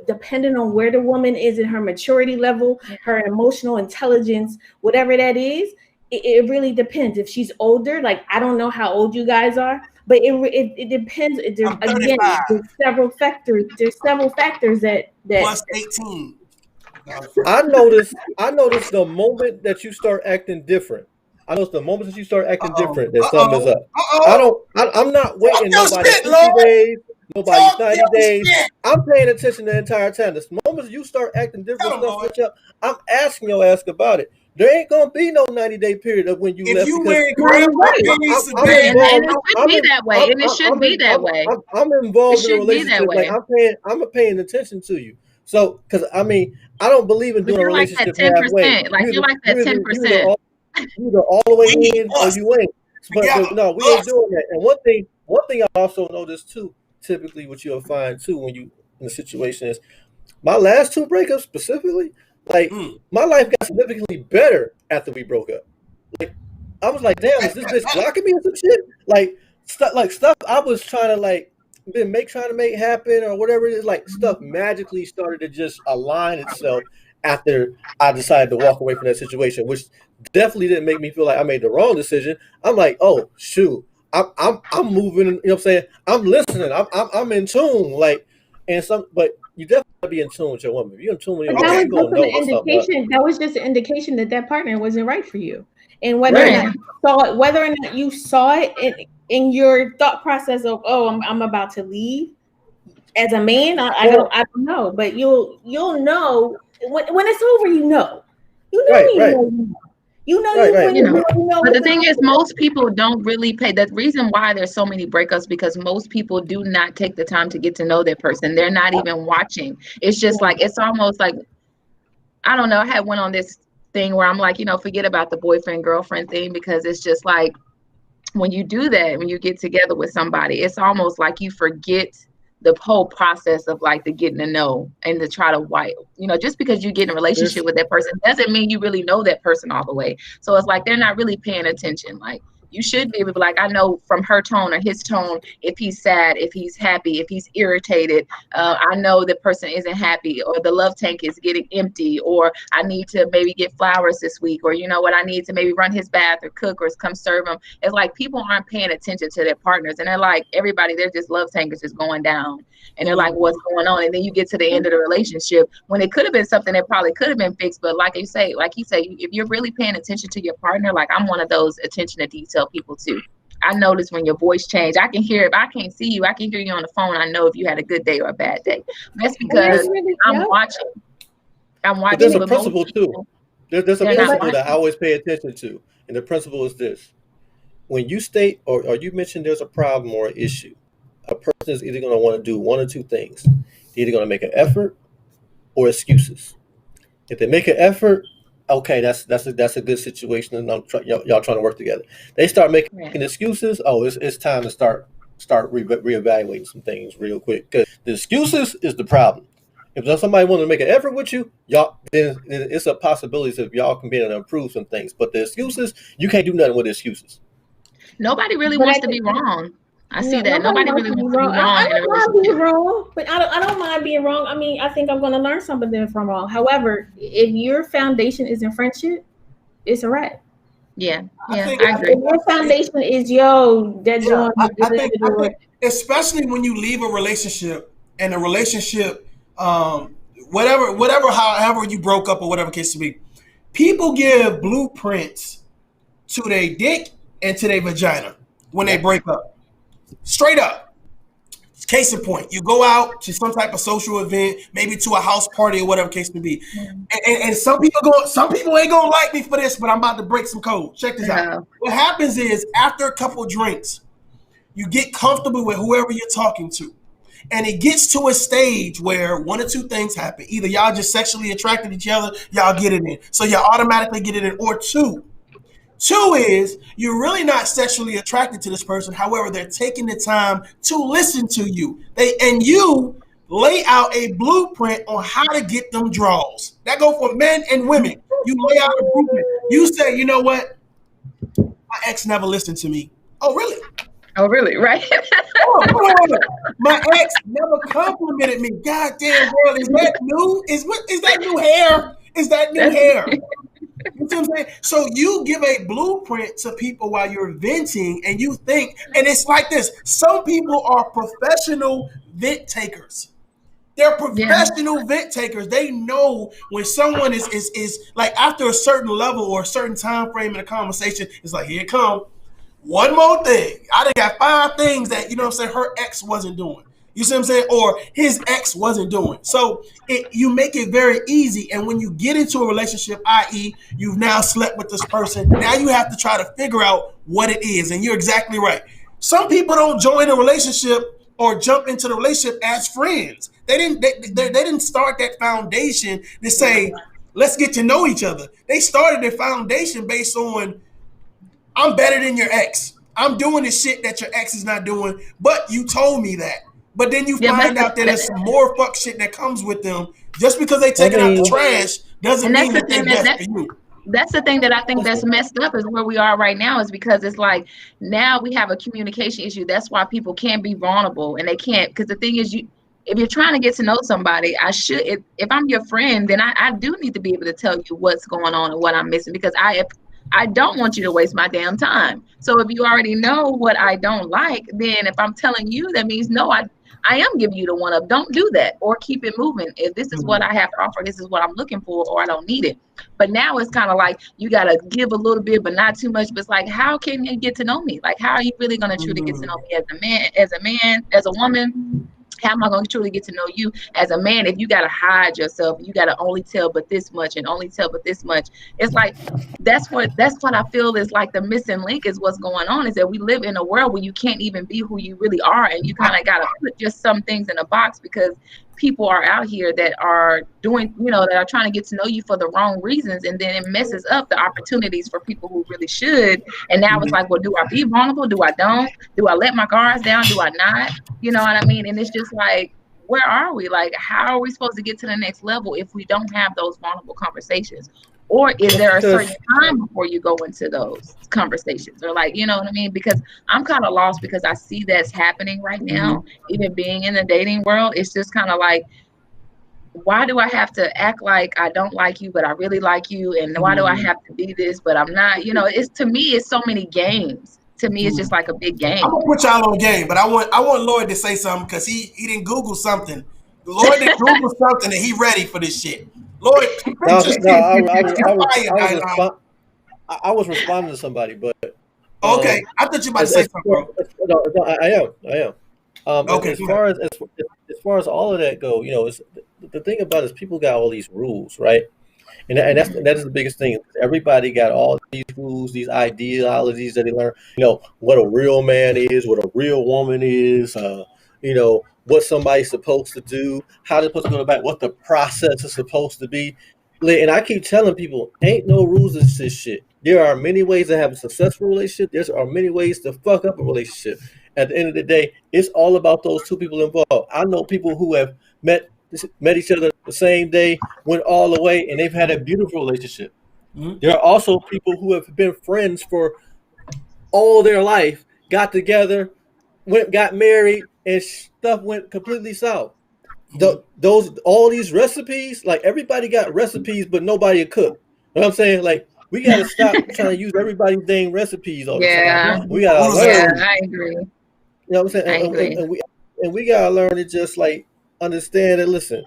depending on where the woman is in her maturity level, her emotional intelligence, whatever that is, it really depends. If she's older, like, I don't know how old you guys are, but it depends. There's several factors. There's several factors that plus 18. I noticed the moment that you start acting different. I know the moment that you start acting different, that something is up. I'm not waiting nobody 60 days, nobody 90 days. I'm paying attention the entire time. The moment you start acting different, I'm asking your ass about it. There ain't gonna be no 90-day period of when you left. You wearing grandma panties today, and it should be that way. And it should be that way. I'm involved in a relationship. Like, I'm paying attention to you. So, because I don't believe in doing a relationship halfway. Like, you're like that 10%. Either all the way in or you ain't. But no, we ain't doing that. And one thing I also noticed too, typically what you'll find too when you in the situation is, my last 2 breakups specifically, like my life got significantly better after we broke up. Like, I was like, damn, is this bitch blocking me or some shit? Like stuff I was trying to make happen or whatever it is, like stuff magically started to just align itself after I decided to walk away from that situation, which definitely didn't make me feel like I made the wrong decision. I'm like, oh shoot, I'm moving. You know what I'm saying? I'm listening. I'm in tune. Like, but you definitely gotta be in tune with your woman. If you're in tune with your woman, you're gonna know what's up. That was just an indication that partner wasn't right for you, and whether or not you saw it in your thought process of, I'm about to leave. As a man, I don't know, but you'll know when it's over. You know. But the thing is, most people don't really pay. The reason why there's so many breakups, because most people do not take the time to get to know their person. They're not even watching. It's just like, it's almost like, I don't know. I had went on this thing where I'm like, forget about the boyfriend girlfriend thing, because it's just like, when you do that, when you get together with somebody, it's almost like you forget the whole process of like the getting to know and to try to wipe, just because you get in a relationship There's with that person doesn't mean you really know that person all the way. So it's like they're not really paying attention. Like you should be able to be like, I know from her tone or his tone, if he's sad, if he's happy, if he's irritated, I know the person isn't happy, or the love tank is getting empty, or I need to maybe get flowers this week, or you know what, I need to maybe run his bath or cook or come serve him. It's like people aren't paying attention to their partners, and they're like, everybody, they're just love tank is just going down, and they're like, what's going on? And then you get to the end of the relationship when it could have been something that probably could have been fixed. But like you say, if you're really paying attention to your partner, like I'm one of those attention to detail people too. I notice when your voice change. I can hear, if I can't see you, I can hear you on the phone. I know if you had a good day or a bad day. That's because I'm watching. But there's a with principle most too. people. There's a They're not principle that I watching. always pay attention to, and the principle is this: when you state or you mention there's a problem or an issue, a person is either going to want to do one or two things. They're either going to make an effort or excuses. If they make an effort, okay, that's a good situation, and y'all trying to work together. They start making Yeah. excuses. Oh, it's time to start reevaluating some things real quick, because the excuses is the problem. If somebody wants to make an effort with you, y'all, then it's a possibility if y'all can be able to improve some things. But the excuses, you can't do nothing with the excuses. Nobody really But wants to be wrong. I see that. nobody Nobody wants really to be wants to be wrong. wrong I in a don't mind being relationship. wrong, but I don't mind being wrong. I mean, I think I'm going to learn something from wrong. However, if your foundation is in friendship, it's a wrap. Yeah, I yeah, think I agree. If your foundation is that yeah, joint, I think especially when you leave a relationship and the relationship, however you broke up or whatever case to be, people give blueprints to their dick and to their vagina when they Yeah. break up. Straight up. Case in point, you go out to some type of social event, maybe to a house party or whatever case may be, and some people ain't gonna like me for this, but I'm about to break some code. Check this out. Uh, What happens is after a couple drinks, you get comfortable with whoever you're talking to, and it gets to a stage where one or two things happen: either y'all just sexually attracted to each other, y'all get it in, so y'all automatically get it in, or two is you're really not sexually attracted to this person. However, they're taking the time to listen to you. You lay out a blueprint on how to get them draws. That go for men and women. You lay out a blueprint. You say, you know what? My ex never listened to me. Oh, really? oh, really? Right? Oh, my ex never complimented me. God damn, girl, is that new? Is that new hair? Is that new That's hair? You see what I'm saying? So you give a blueprint to people while you're venting, and you think, and it's like this: some people are professional vent takers. They're yeah. professional vent takers. They know when someone is like after a certain level or a certain time frame in a conversation, it's like, here it come. One more thing. I done got 5 things that, you know what I'm saying, her ex wasn't doing. You see what I'm saying? Or his ex wasn't doing. So you make it very easy. And when you get into a relationship, i.e., you've now slept with this person, now you have to try to figure out what it is. And you're exactly right. Some people don't join a relationship or jump into the relationship as friends. They didn't start that foundation to say, let's get to know each other. They started their foundation based on, I'm better than your ex. I'm doing the shit that your ex is not doing, but you told me that. But then you Yeah, find out that there's some more fuck shit that comes with them. Just because they I taking out the mean, trash doesn't and that's mean the that they thing best for you. that's the thing that I think that's messed up is where we are right now, is because it's like now we have a communication issue. That's why people can't be vulnerable, and they can't, because the thing is, if you're trying to get to know somebody, if I'm your friend, then I do need to be able to tell you what's going on and what I'm missing, because I don't want you to waste my damn time. So if you already know what I don't like, then if I'm telling you, that means no, I am giving you the one up. Don't do that, or keep it moving. If this is what I have to offer, this is what I'm looking for, or I don't need it. But now it's kind of like you got to give a little bit, but not too much. But it's like, how can you get to know me? Like, how are you really going to truly get to know me as a woman? How am I going to truly get to know you as a man if you got to hide yourself? You got to only tell but this much and only tell but this much. It's like that's what I feel is like the missing link is what's going on, is that we live in a world where you can't even be who you really are, and you kind of got to put just some things in a box because people are out here that are doing, that are trying to get to know you for the wrong reasons, and then it messes up the opportunities for people who really should. And now it's like, well, do I be vulnerable? Do I don't? Do I let my guards down? Do I not? You know what I mean? And it's just like, where are we? Like, how are we supposed to get to the next level if we don't have those vulnerable conversations? Or is there a certain time before you go into those conversations? Or like, you know what I mean? Because I'm kind of lost, because I see that's happening right now, even being in the dating world. It's just kind of like, why do I have to act like I don't like you, but I really like you? And why do I have to be this, but I'm not? It's, to me, it's so many games. To me, it's just like a big game. I'm gonna put y'all on game, but I want Lloyd to say something, because he didn't Google something. Lloyd didn't Google something, and he ready for this shit. Lloyd, I was responding to somebody, but okay, I thought you about to say something, bro. No, I am. Okay. As far as all of that go, it's, the thing about it is people got all these rules, right? And that is the biggest thing. Everybody got all these rules, these ideologies that they learn. What a real man is, what a real woman is. What somebody's supposed to do, how they're supposed to go back, what the process is supposed to be. And I keep telling people, ain't no rules in this shit. There are many ways to have a successful relationship. There are many ways to fuck up a relationship. At the end of the day, it's all about those two people involved. I know people who have met each other the same day, went all the way, and they've had a beautiful relationship. There are also people who have been friends for all their life, got together, got married, and stuff went completely south. All these recipes, like, everybody got recipes, but nobody cook. You know what I'm saying? Like, we got to stop trying to use everybody's dang recipes all the time. We got to learn. Yeah, I agree. You know what I'm saying? And we got to learn to just, like, understand that, listen,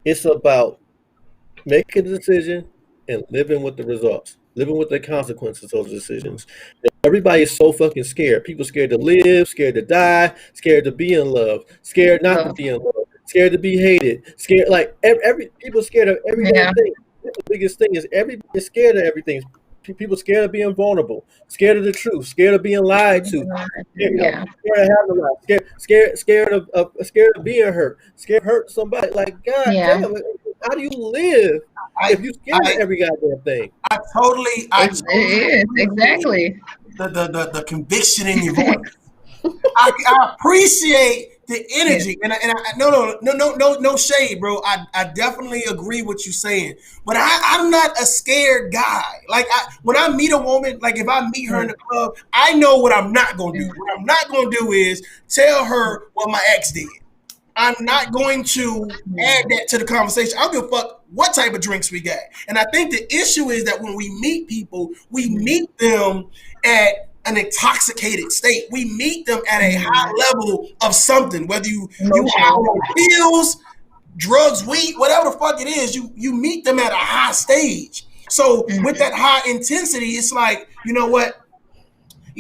it's about making a decision and living with the results, living with the consequences of those decisions. Everybody is so fucking scared. People scared to live, scared to die, scared to be in love, scared not to be in love, scared to be hated, scared, like, every people scared of every damn thing. The biggest thing is everybody's scared of everything. People scared of being vulnerable, scared of the truth, scared of being lied to, scared of having a lie, scared of being hurt, scared of hurting somebody. Like, God damn, how do you live if you scared of every goddamn thing? I totally it is, exactly. The conviction in your voice. I appreciate the energy, and no shade, bro. I definitely agree with you saying, but I'm not a scared guy. Like, when I meet a woman, like, if I meet her in the club, I know what I'm not gonna do. What I'm not gonna do is tell her what my ex did. I'm not going to add that to the conversation. I don't give a fuck what type of drinks we got. And I think the issue is that when we meet people, we meet them at an intoxicated state. We meet them at a high level of something, whether you high on pills, drugs, weed, whatever the fuck it is, you meet them at a high stage. So with that high intensity, it's like, you know what?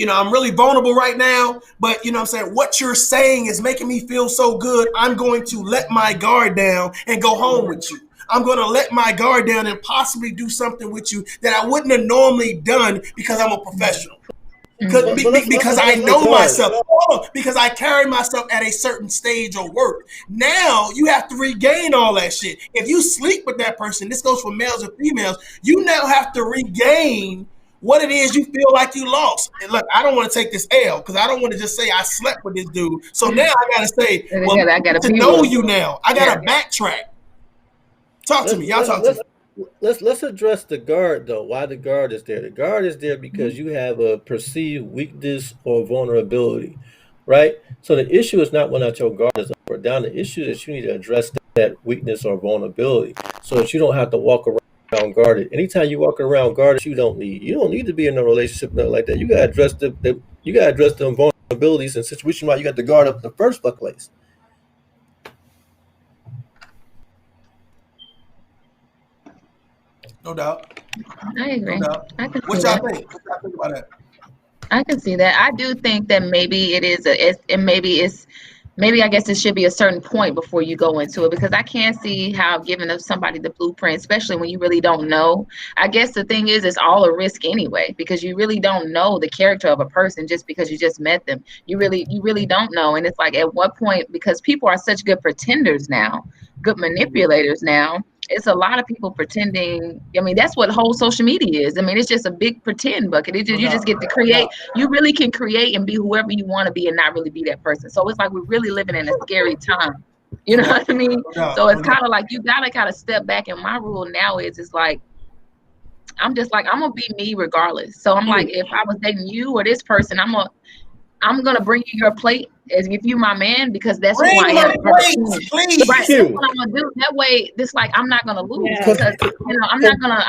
I'm really vulnerable right now, but what I'm saying, what you're saying is making me feel so good. I'm going to let my guard down and go home with you. I'm going to let my guard down and possibly do something with you that I wouldn't have normally done, because I'm a professional. Because I know myself. Because I carry myself at a certain stage of work. Now you have to regain all that shit. If you sleep with that person, this goes for males and females, you now have to regain what it is you feel like you lost. And look, I don't want to take this L, because I don't want to just say I slept with this dude. So now I got to say, well, I got to know you now. I got to backtrack. Talk to me. Y'all talk to me. Let's address the guard, though. Why the guard is there? The guard is there because you have a perceived weakness or vulnerability, right? So the issue is not whether your guard is up or down. The issue is that you need to address that weakness or vulnerability, so that you don't have to walk around guarded. Anytime you walk around guarded, you don't need to be in a relationship, nothing like that. You gotta address the vulnerabilities and situations why you got to guard up in the first place. No doubt. I agree. No doubt. What y'all think? What y'all think about that? I can see that. I do think that maybe it is maybe it's maybe I guess it should be a certain point before you go into it, because I can't see how giving up somebody the blueprint, especially when you really don't know. I guess the thing is, it's all a risk anyway, because you really don't know the character of a person just because you just met them. You really don't know. And it's like, at what point, because people are such good pretenders now, good manipulators now, it's a lot of people pretending. I mean, that's what whole social media is. I mean, it's just a big pretend bucket. You just get to create. You really can create and be whoever you want to be and not really be that person. So it's like we're really living in a scary time. You know what I mean? So it's kind of like you gotta kind of step back. And my rule now is, it's like, I'm just like, I'm gonna be me regardless. So I'm like, if I was dating you or this person, I'm gonna bring you your plate as if you my man, because that's who I am. Please. Right. That's what I'm gonna do. That way, this like, I'm not gonna lose, because I'm not gonna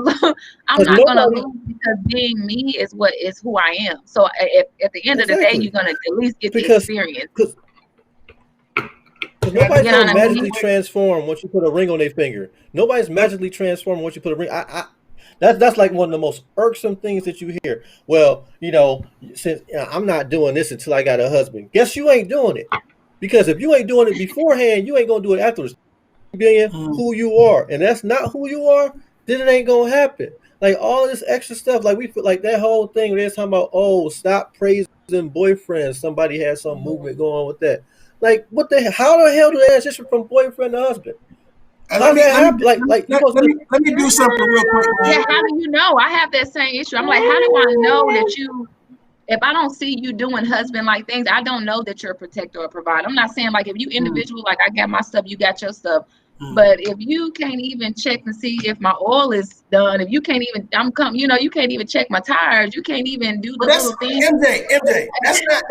lose. I'm not gonna lose, because being me is who I am. So at the end of the day, you're gonna at least get the experience. Because nobody's gonna magically transform once you put a ring on their finger. Nobody's magically transformed once you put a ring. That's like one of the most irksome things that you hear. Well, since I'm not doing this until I got a husband. Guess you ain't doing it, because if you ain't doing it beforehand, you ain't gonna do it afterwards. Being who you are, and that's not who you are, then it ain't gonna happen. Like all this extra stuff, like we feel like that whole thing where they're talking about, oh, stop praising boyfriends. Somebody had some movement going on with that. Like, what the hell? How the hell do they transition from boyfriend to husband? Let me do something real quick. Yeah, how do you know? I have that same issue. I'm like, how do I know that if I don't see you doing husband-like things, I don't know that you're a protector or a provider. I'm not saying like, if you individual, like I got my stuff, you got your stuff. But if you can't even check and see if my oil is done, if you can't even, you can't even check my tires, you can't even do the little things. MJ,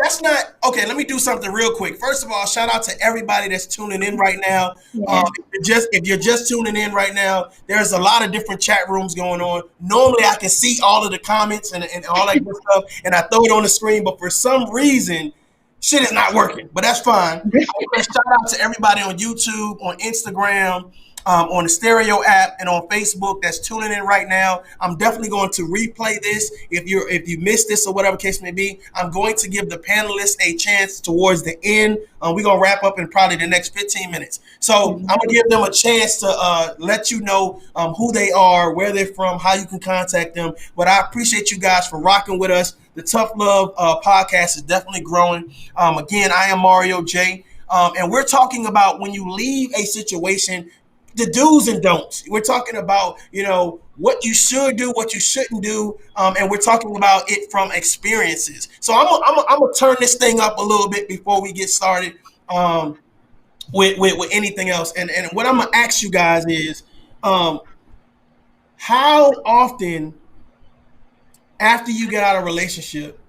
that's not okay. Let me do something real quick. First of all, shout out to everybody that's tuning in right now. Yeah. If you're just tuning in right now, there's a lot of different chat rooms going on. Normally, I can see all of the comments and all that good stuff, and I throw it on the screen. But for some reason, shit is not working, but that's fine. Shout out to everybody on YouTube, on Instagram, on the Stereo app, and on Facebook that's tuning in right now. I'm definitely going to replay this. If you missed this or whatever case may be, I'm going to give the panelists a chance towards the end. We're going to wrap up in probably the next 15 minutes. So I'm going to give them a chance to let you know who they are, where they're from, how you can contact them. But I appreciate you guys for rocking with us. The Tough Love podcast is definitely growing. Again, I am Mario J. And we're talking about when you leave a situation, the do's and don'ts. We're talking about, what you should do, what you shouldn't do. And we're talking about it from experiences. So I'm going to turn this thing up a little bit before we get started with anything else. And what I'm going to ask you guys is, how often after you get out of a relationship,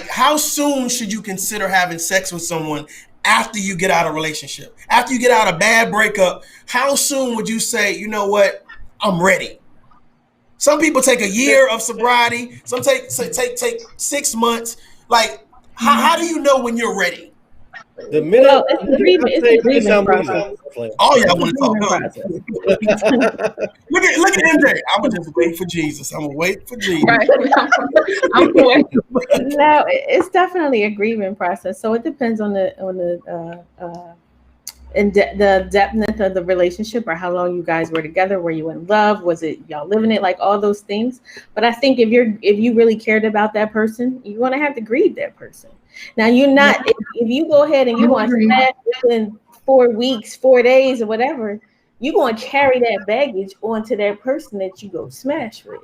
how soon should you consider having sex with someone after you get out of a relationship? After you get out of a bad breakup, how soon would you say, you know what, I'm ready? Some people take a year of sobriety. Some take 6 months. Like, how do you know when you're ready? The minute it's a grieving process. Oh yeah, I want to talk. Look at MJ. I'm gonna just wait for Jesus. I'm gonna wait for Jesus. Right. I'm waiting. No, it's definitely a grieving process. So it depends on the depth of the relationship, or how long you guys were together. Were you in love? Was it y'all living it? Like all those things. But I think if you really cared about that person, you're gonna have to grieve that person. Now you're not. If you go ahead and you want to smash within 4 weeks, 4 days, or whatever, you're going to carry that baggage onto that person that you go smash with.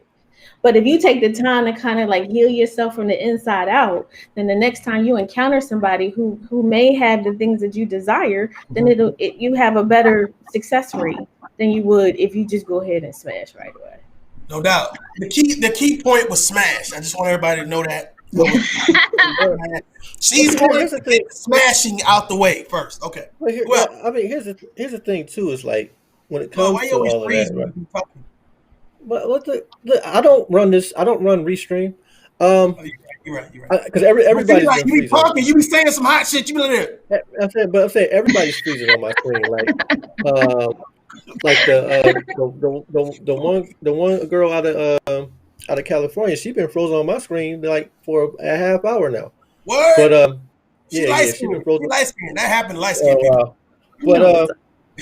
But if you take the time to kind of like heal yourself from the inside out, then the next time you encounter somebody who may have the things that you desire, then you have a better success rate than you would if you just go ahead and smash right away. No doubt. The key point was smash. I just want everybody to know that. She's going to get smashing out the way first. Okay. Here's the thing too. Is like when it comes to all of that. Right? But I don't run this. I don't run Restream. You're right. Because everybody's you be talking. You be saying some hot shit. You be there. I'm saying everybody's freezing on my screen. Like the one girl out of California, she's been frozen on my screen like for a half hour now. What? But She light She been skinned. frozen. She light skinned. That happened to light Oh, skinned people. wow.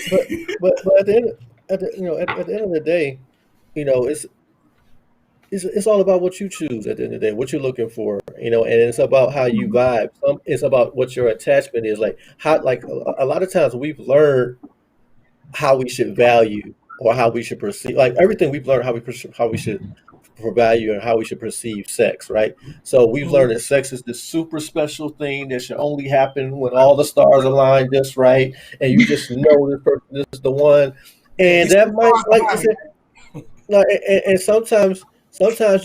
But but at the end, at the end of the day, it's all about what you choose at the end of the day, what you're looking for, and it's about how you vibe. It's about what your attachment is like. How like a lot of times we've learned how we should value or how we should perceive, like everything we've learned how we should for value and how we should perceive sex, right? So we've learned that sex is this super special thing that should only happen when all the stars align just right, and you just know this person is the one, Yeah, you and see that the might stars like I behind said, you. no, and sometimes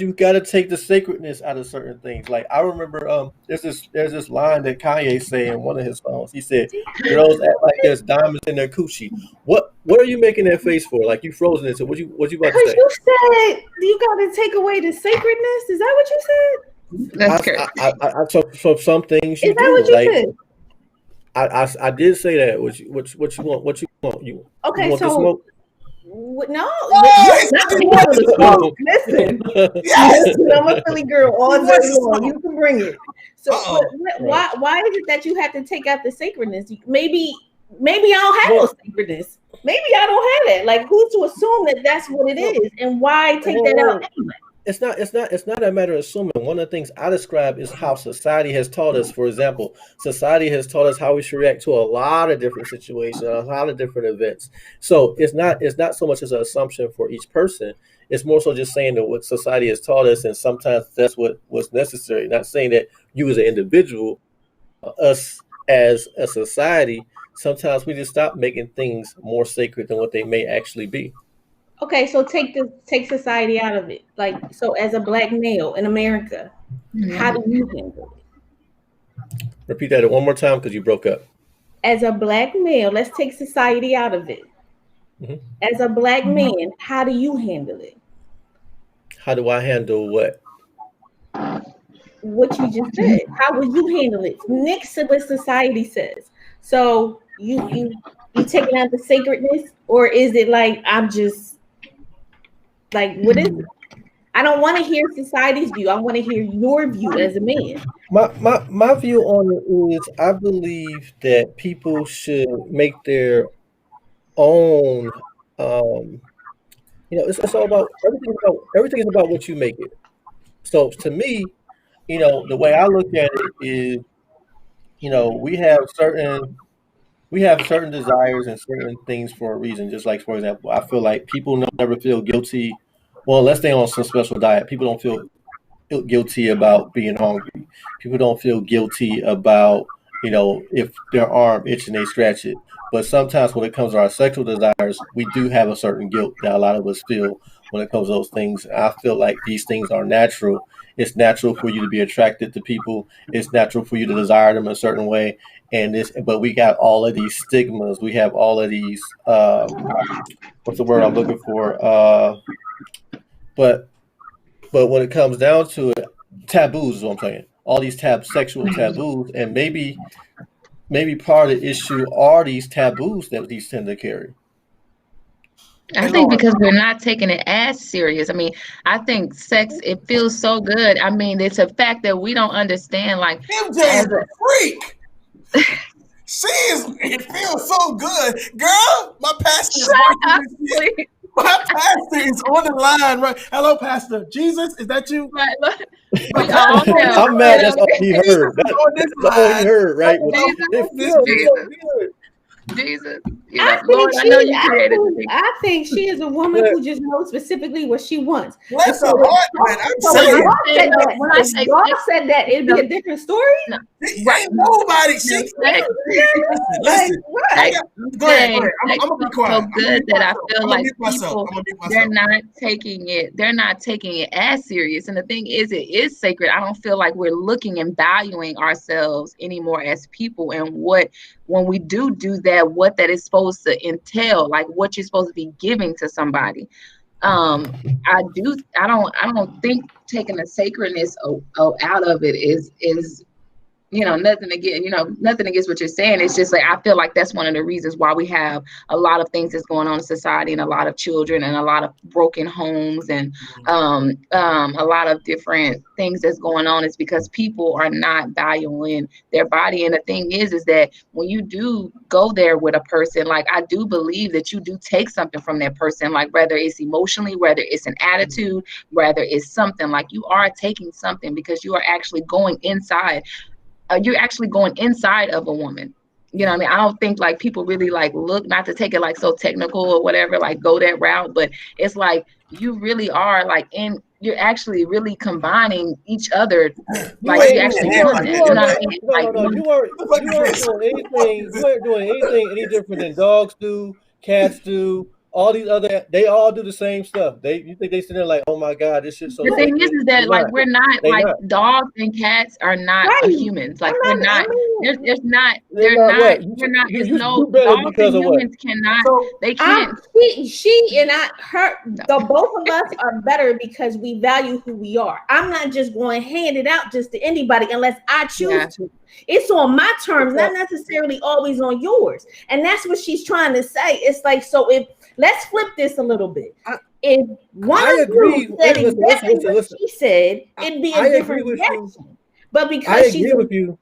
you got to take the sacredness out of certain things. Like I remember, there's this line that Kanye say in one of his songs. He said, "Girls act like there's diamonds in their coochie." What are you making that face for? Like you frozen it. So what you about to Because say? you said you got to take away the sacredness. Is that what you said? That's correct. So some things Is you that what do. you Like said? I did say that. What you want? What you want? You Okay, want the so smoke? no, Oh, he not said the he one wants of the the smoke. smoke. Listen, Yes. listen, I'm a Philly girl all He day wants the long. smoke. You can bring it. So, Uh-oh. why is it that you have to take out the sacredness? Maybe I don't have Well, no sacredness. Maybe I don't have it. Like, who's to assume that that's what it well, is, and why take that well, out anyway? it's not a matter of assuming. One of the things I describe is how society has taught us. For example, society has taught us how we should react to a lot of different situations, a lot of different events. So it's not so much as an assumption for each person. It's more so just saying that what society has taught us, and sometimes that's what's necessary. Not saying that you as an individual, us as a society, sometimes we just stop making things more sacred than what they may actually be. Okay, so take society out of it. Like, so as a black male in America, how do you handle it? Repeat that one more time because you broke up. As a black male, let's take society out of it. Mhm. As a black man, how do you handle it? How do I handle what? What you just said. How will you handle it? Next to what society says. So you taking out the sacredness, or is it like I'm just like what is it? I don't want to hear society's view. I want to hear your view as a man. My view on it is I believe that people should make their own. Um, it's all about everything is about what you make it. So to me, the way I look at it is, we have certain desires and certain things for a reason. Just like, for example, I feel like people never feel guilty. Well, unless they're on some special diet, people don't feel guilty about being hungry. People don't feel guilty about, if their arm itching, they scratch it. But sometimes when it comes to our sexual desires, we do have a certain guilt that a lot of us feel when it comes to those things. I feel like these things are natural. It's natural for you to be attracted to people. It's natural for you to desire them a certain way. But we got all of these stigmas. We have all of these, what's the word I'm looking for? But but when it comes down to it, taboos is what I'm saying. All these sexual taboos, and maybe part of the issue are these taboos that these tend to carry. I Hey, think Lord. because we're not taking it as serious. I mean, I think sex, it feels so good. I mean, it's a fact that we don't understand. Like, MJ as is a freak. It feels so good. Girl, my pastor is watching this shit. please. My pastor is on the line, right? Hello, Pastor. Jesus, is that you? Right, look, we My all pastor know, is I'm you mad. know, That's all he Jesus heard. is on this That's all he line. heard, right? Jesus, It This feels Jesus. so good. Jesus, I Lord, think I know you created me. I think she is a woman But who just knows specifically what she wants. Bless her heart, man. I'm So if saying. y'all said that, When I if say y'all sex, said that, it'd be no, a different story. no, right, Ain't nobody. no, She. sex, Listen. I sex, got, go ahead. Go ahead. I'm sex gonna be feels quiet. so I'm gonna good mute that I myself. feel I'm gonna like mute myself. people, I'm gonna mute they're myself. not taking it as serious. And the thing is, it is sacred. I don't feel like we're looking and valuing ourselves anymore as people, and when we do that, what that is supposed to entail, like what you're supposed to be giving to somebody. I don't think taking the sacredness out of it is nothing against what you're saying. It's just like, I feel like that's one of the reasons why we have a lot of things that's going on in society, and a lot of children, and a lot of broken homes, and a lot of different things that's going on, is because people are not valuing their body. And the thing is that when you do go there with a person, like, I do believe that you do take something from that person, like whether it's emotionally, whether it's an attitude, whether it's something, like you are taking something, because you are actually going inside. You're actually going inside of a woman. You know what I mean? I don't think like people really like look, not to take it like so technical or whatever, like go that route, but it's like you really are like you're actually really combining each other. Like you actually doing that. You know what I mean? No, you weren't doing anything. You weren't doing anything any different than dogs do, cats do. All these other, they all do the same stuff. You think they sit there like, oh my God, this shit's so. The thing is that like we're not like dogs and cats are not humans. Like we're not. There's not. They're not. We're not. There's no dogs and humans cannot. They can't. She and her. The both of us are better because we value who we are. I'm not just going to hand it out just to anybody unless I choose to. It's on my terms, not necessarily always on yours. And that's what she's trying to say. It's like, so if let's flip this a little bit. If one of you said exactly what she said, it'd be a different reaction. But because she's with you.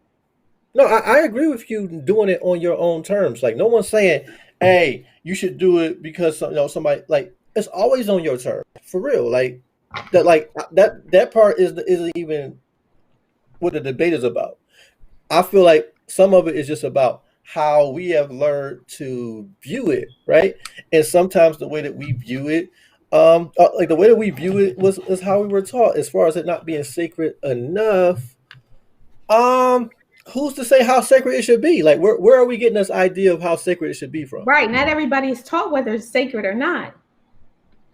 No, I agree with you doing it on your own terms. Like no one's saying, hey, you should do it because somebody, like, it's always on your terms. For real. Like that part isn't even what the debate is about. I feel like some of it is just about how we have learned to view it, right? And sometimes the way that we view it, like the way that we view it is how we were taught, as far as it not being sacred enough. Who's to say how sacred it should be? Like, where are we getting this idea of how sacred it should be from? Right. Not everybody is taught whether it's sacred or not.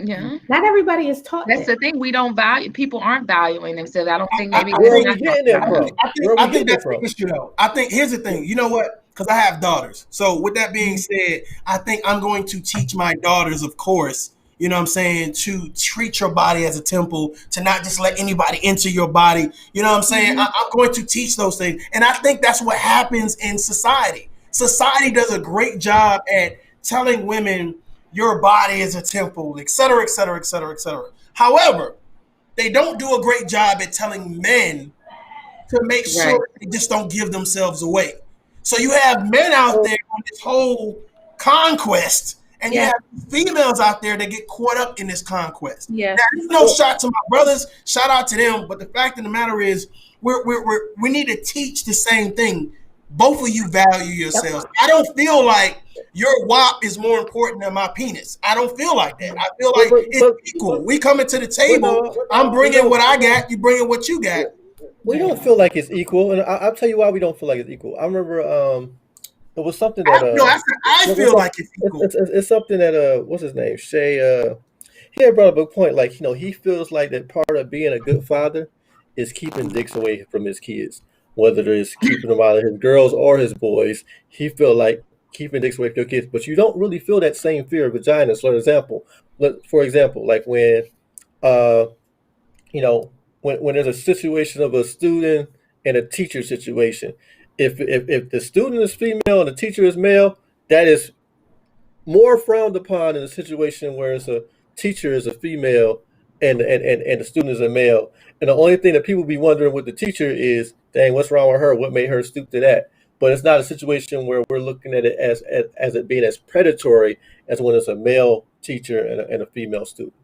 Yeah. Not everybody is taught. That's the thing. We don't value. People aren't valuing themselves. I don't think maybe. Where are we getting that from? I think that's the issue, though. I think here's the thing. You know what? Because I have daughters. So with that being said, I think I'm going to teach my daughters, of course, you know what I'm saying, to treat your body as a temple, to not just let anybody into your body. You know what I'm saying? I'm going to teach those things. And I think that's what happens in society. Society does a great job at telling women your body is a temple, et cetera, et cetera, et cetera, et cetera. However, they don't do a great job at telling men to make sure they just don't give themselves away. So you have men out there on this whole conquest, and you have females out there that get caught up in this conquest. Yeah. Now, there's no shot to my brothers, shout out to them, but the fact of the matter is we need to teach the same thing. Both of you value yourselves. I don't feel like your WAP is more important than my penis. I don't feel like that. I feel like it's equal. We coming to the table. I'm bringing what I got. You bringing what you got. We don't feel like it's equal, and I'll tell you why we don't feel like it's equal. I remember it was something that I feel like it's equal. It's something that what's his name? Shay. He had brought up a point, like, he feels like that part of being a good father is keeping dicks away from his kids. Whether it's keeping them out of his girls or his boys, he feel like keeping dicks away from your kids. But you don't really feel that same fear of vaginas. For example, like when, when there's a situation of a student and a teacher situation, if the student is female and the teacher is male, that is more frowned upon in a situation where it's a teacher is a female and the student is a male. And the only thing that people be wondering with the teacher is, dang, what's wrong with her? What made her stoop to that? But it's not a situation where we're looking at it as it being as predatory as when it's a male teacher and a female student.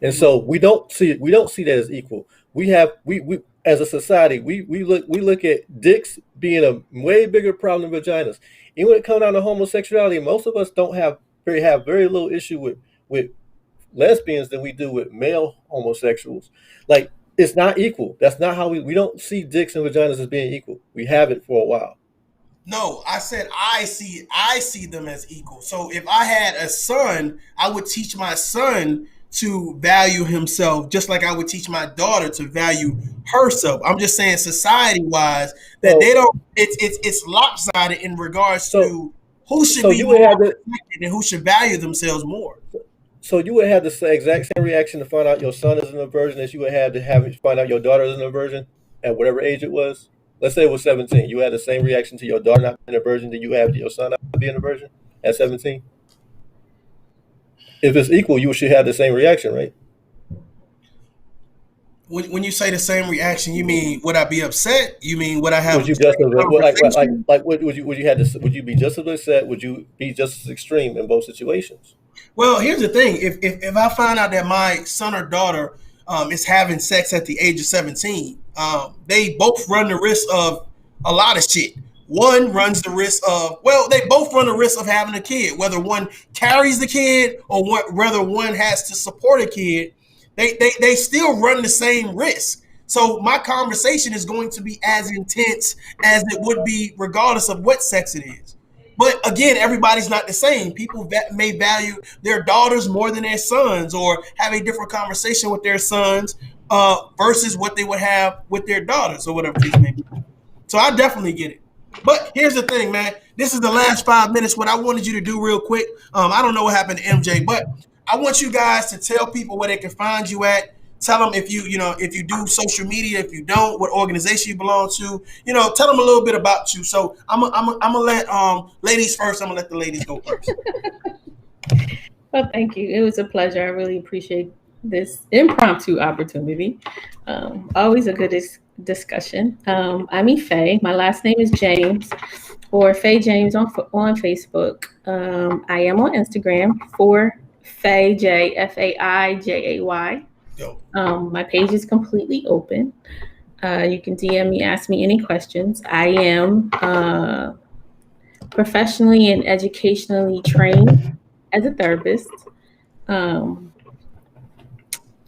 And so we don't see that as equal. We as a society, we look at dicks being a way bigger problem than vaginas. Even when it comes down to homosexuality, most of us have very little issue with lesbians than we do with male homosexuals. Like, it's not equal. That's not how we don't see dicks and vaginas as being equal. We haven't for a while. No, I said I see them as equal. So if I had a son, I would teach my son to value himself just like I would teach my daughter to value herself. I'm just saying, society wise, that they don't. It's lopsided in regards to who should be more protected and who should value themselves more. So you would have the exact same reaction to find out your son is an aversion as you would have to find out your daughter is an aversion at whatever age it was? Let's say it was 17. You had the same reaction to your daughter not being a virgin that you have to your son not being a virgin at 17. If it's equal, you should have the same reaction, right? When you say the same reaction, you mean would I be upset? You mean would I have Would you the just same conversation? would you be just as upset? Would you be just as extreme in both situations? Well, here's the thing: if I find out that my son or daughter is having sex at the age of 17, they both run the risk of a lot of shit. One runs the risk of, well, they both run the risk of having a kid, whether one carries the kid or whether one has to support a kid. They still run the same risk. So my conversation is going to be as intense as it would be regardless of what sex it is. But again, everybody's not the same. People that may value their daughters more than their sons, or have a different conversation with their sons versus what they would have with their daughters, or whatever the case may be. So I definitely get it. But here's the thing, man. This is the last 5 minutes. What I wanted you to do real quick. I don't know what happened to MJ, but I want you guys to tell people where they can find you at. Tell them if you do social media, if you don't, what organization you belong to. Tell them a little bit about you. So I'm gonna let ladies first. I'm gonna let the ladies go first. Well, thank you. It was a pleasure. I really appreciate this impromptu opportunity. Always a good discussion. I'm Ife. My last name is James, or Faye James on Facebook. I am on Instagram for Faye J, FAIJAY. My page is completely open. You can DM me, ask me any questions. I am professionally and educationally trained as a therapist.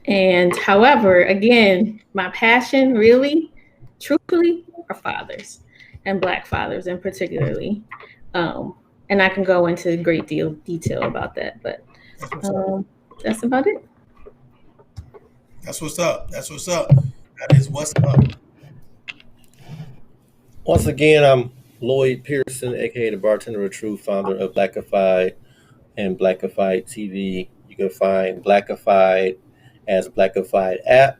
And however, again, my passion really, truthfully, are fathers, and Black fathers in particularly. And I can go into great detail about that, but that's about it. That's what's up. That is what's up. Once again, I'm Lloyd Pearson, aka the Bartender of Truth, founder of Blackified and Blackified TV. You can find Blackified as Blackified app.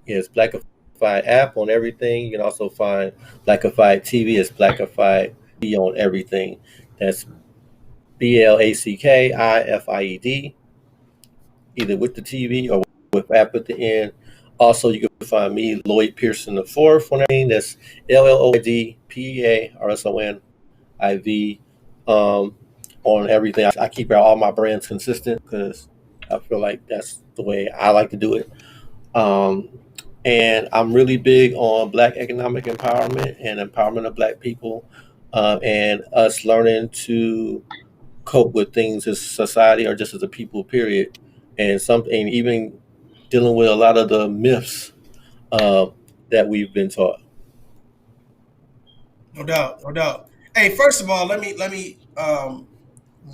Is Blackified app on everything. You can also find Blackified TV as Blackified TV on everything. That's BLACKIFIED, either with the TV or with app at the end. Also, you can find me, Lloyd Pearson IV, on everything. That's LLOYDPEARSONIV on everything. I keep all my brands consistent because I feel like that's the way I like to do it. And I'm really big on Black economic empowerment and empowerment of Black people, and us learning to cope with things as society or just as a people, period. And even dealing with a lot of the myths that we've been taught. No doubt. Hey, first of all, let me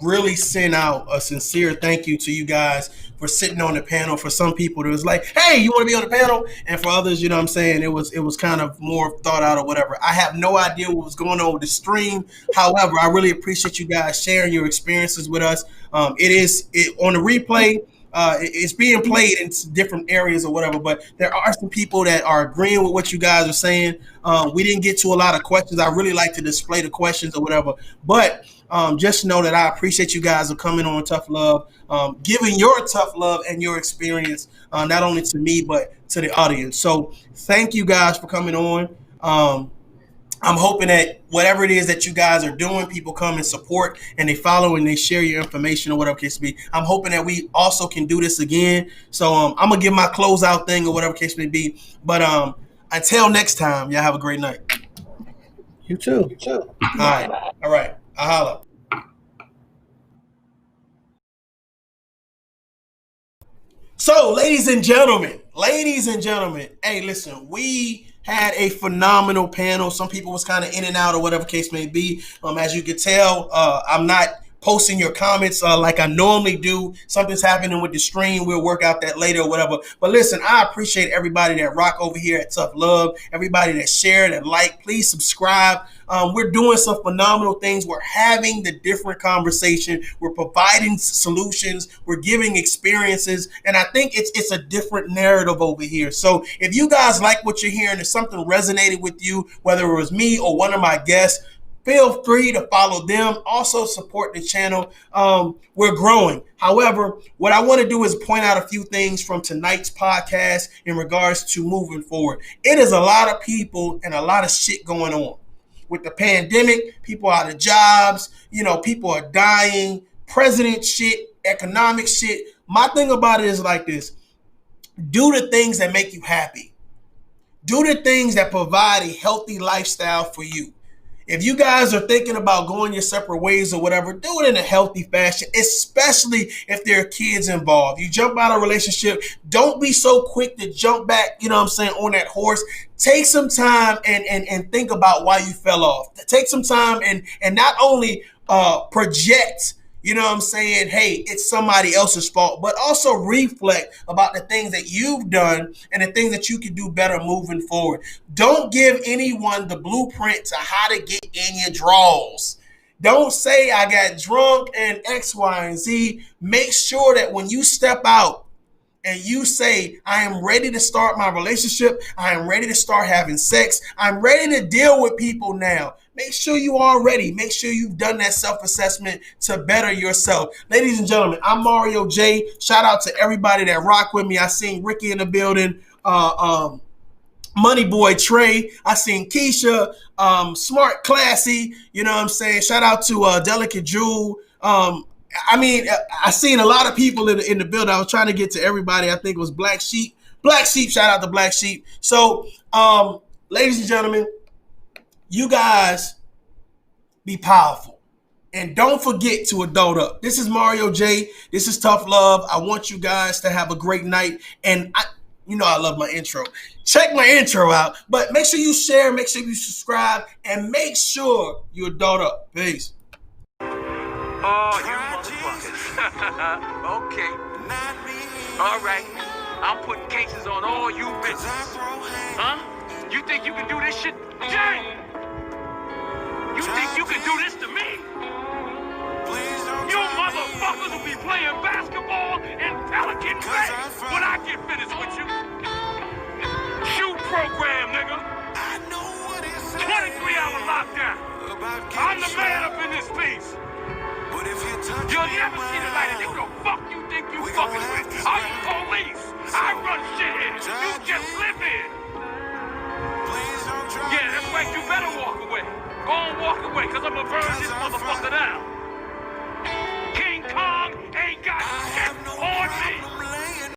really send out a sincere thank you to you guys for sitting on the panel. For some people, it was like, hey, you want to be on the panel? And for others, you know what I'm saying, it was kind of more thought out or whatever. I have no idea what was going on with the stream. However, I really appreciate you guys sharing your experiences with us. It on the replay. It's being played in different areas or whatever, but there are some people that are agreeing with what you guys are saying. We didn't get to a lot of questions. I really like to display the questions or whatever, but just know that I appreciate you guys are coming on Tough Love, giving your tough love and your experience, not only to me, but to the audience. So thank you guys for coming on. I'm hoping that whatever it is that you guys are doing, people come and support and they follow and they share your information or whatever case may be. I'm hoping that we also can do this again. So I'm going to give my closeout thing or whatever case may be. But until next time, y'all have a great night. You too. All right. I'll holla. So, ladies and gentlemen, hey, listen, we had a phenomenal panel. Some people was kind of in and out or whatever case may be. As you could tell, I'm not posting your comments like I normally do. Something's happening with the stream. We'll work out that later or whatever. But listen, I appreciate everybody that rock over here at Tough Love, everybody that share, that like. Please subscribe. We're doing some phenomenal things. We're having the different conversation. We're providing solutions. We're giving experiences. And I think it's a different narrative over here. So if you guys like what you're hearing, if something resonated with you, whether it was me or one of my guests, feel free to follow them. Also support the channel. We're growing. However, what I want to do is point out a few things from tonight's podcast in regards to moving forward. It is a lot of people and a lot of shit going on. With the pandemic, people out of jobs, people are dying, president shit, economic shit. My thing about it is like this. Do the things that make you happy. Do the things that provide a healthy lifestyle for you. If you guys are thinking about going your separate ways or whatever, do it in a healthy fashion, especially if there are kids involved. You jump out of a relationship, don't be so quick to jump back, on that horse. Take some time and think about why you fell off. Take some time and not only project, hey, it's somebody else's fault, but also reflect about the things that you've done and the things that you can do better moving forward. Don't give anyone the blueprint to how to get in your draws. Don't say I got drunk and X, Y, and Z. Make sure that when you step out and you say, I am ready to start my relationship, I am ready to start having sex, I'm ready to deal with people now. Make sure you are ready. Make sure you've done that self-assessment to better yourself. Ladies and gentlemen, I'm Mario J. Shout out to everybody that rock with me. I seen Ricky in the building, Money Boy Trey. I seen Keisha, Smart Classy. Shout out to Delicate Jewel. I seen a lot of people in the building. I was trying to get to everybody. I think it was Black Sheep. Black Sheep, shout out to Black Sheep. So, ladies and gentlemen, you guys be powerful. And don't forget to adult up. This is Mario J. This is Tough Love. I want you guys to have a great night. And I love my intro. Check my intro out. But make sure you share, make sure you subscribe, and make sure you adult up. Peace. Oh, you motherfuckers. Okay. All right. I'm putting cases on all you bitches. Huh? You think you can do this shit? Jay! You think you can do this to me? You motherfuckers will be playing basketball in Pelican Bay when I get finished with you. Shoot program, nigga. 23-hour lockdown. I'm the man up in this piece. You'll never see the light. Who the fuck you think you fucking with? I'm the police. I run shit here. You just live here. Yeah, that's right. You better walk away. Go on, walk away, because I'm going to burn this motherfucker down.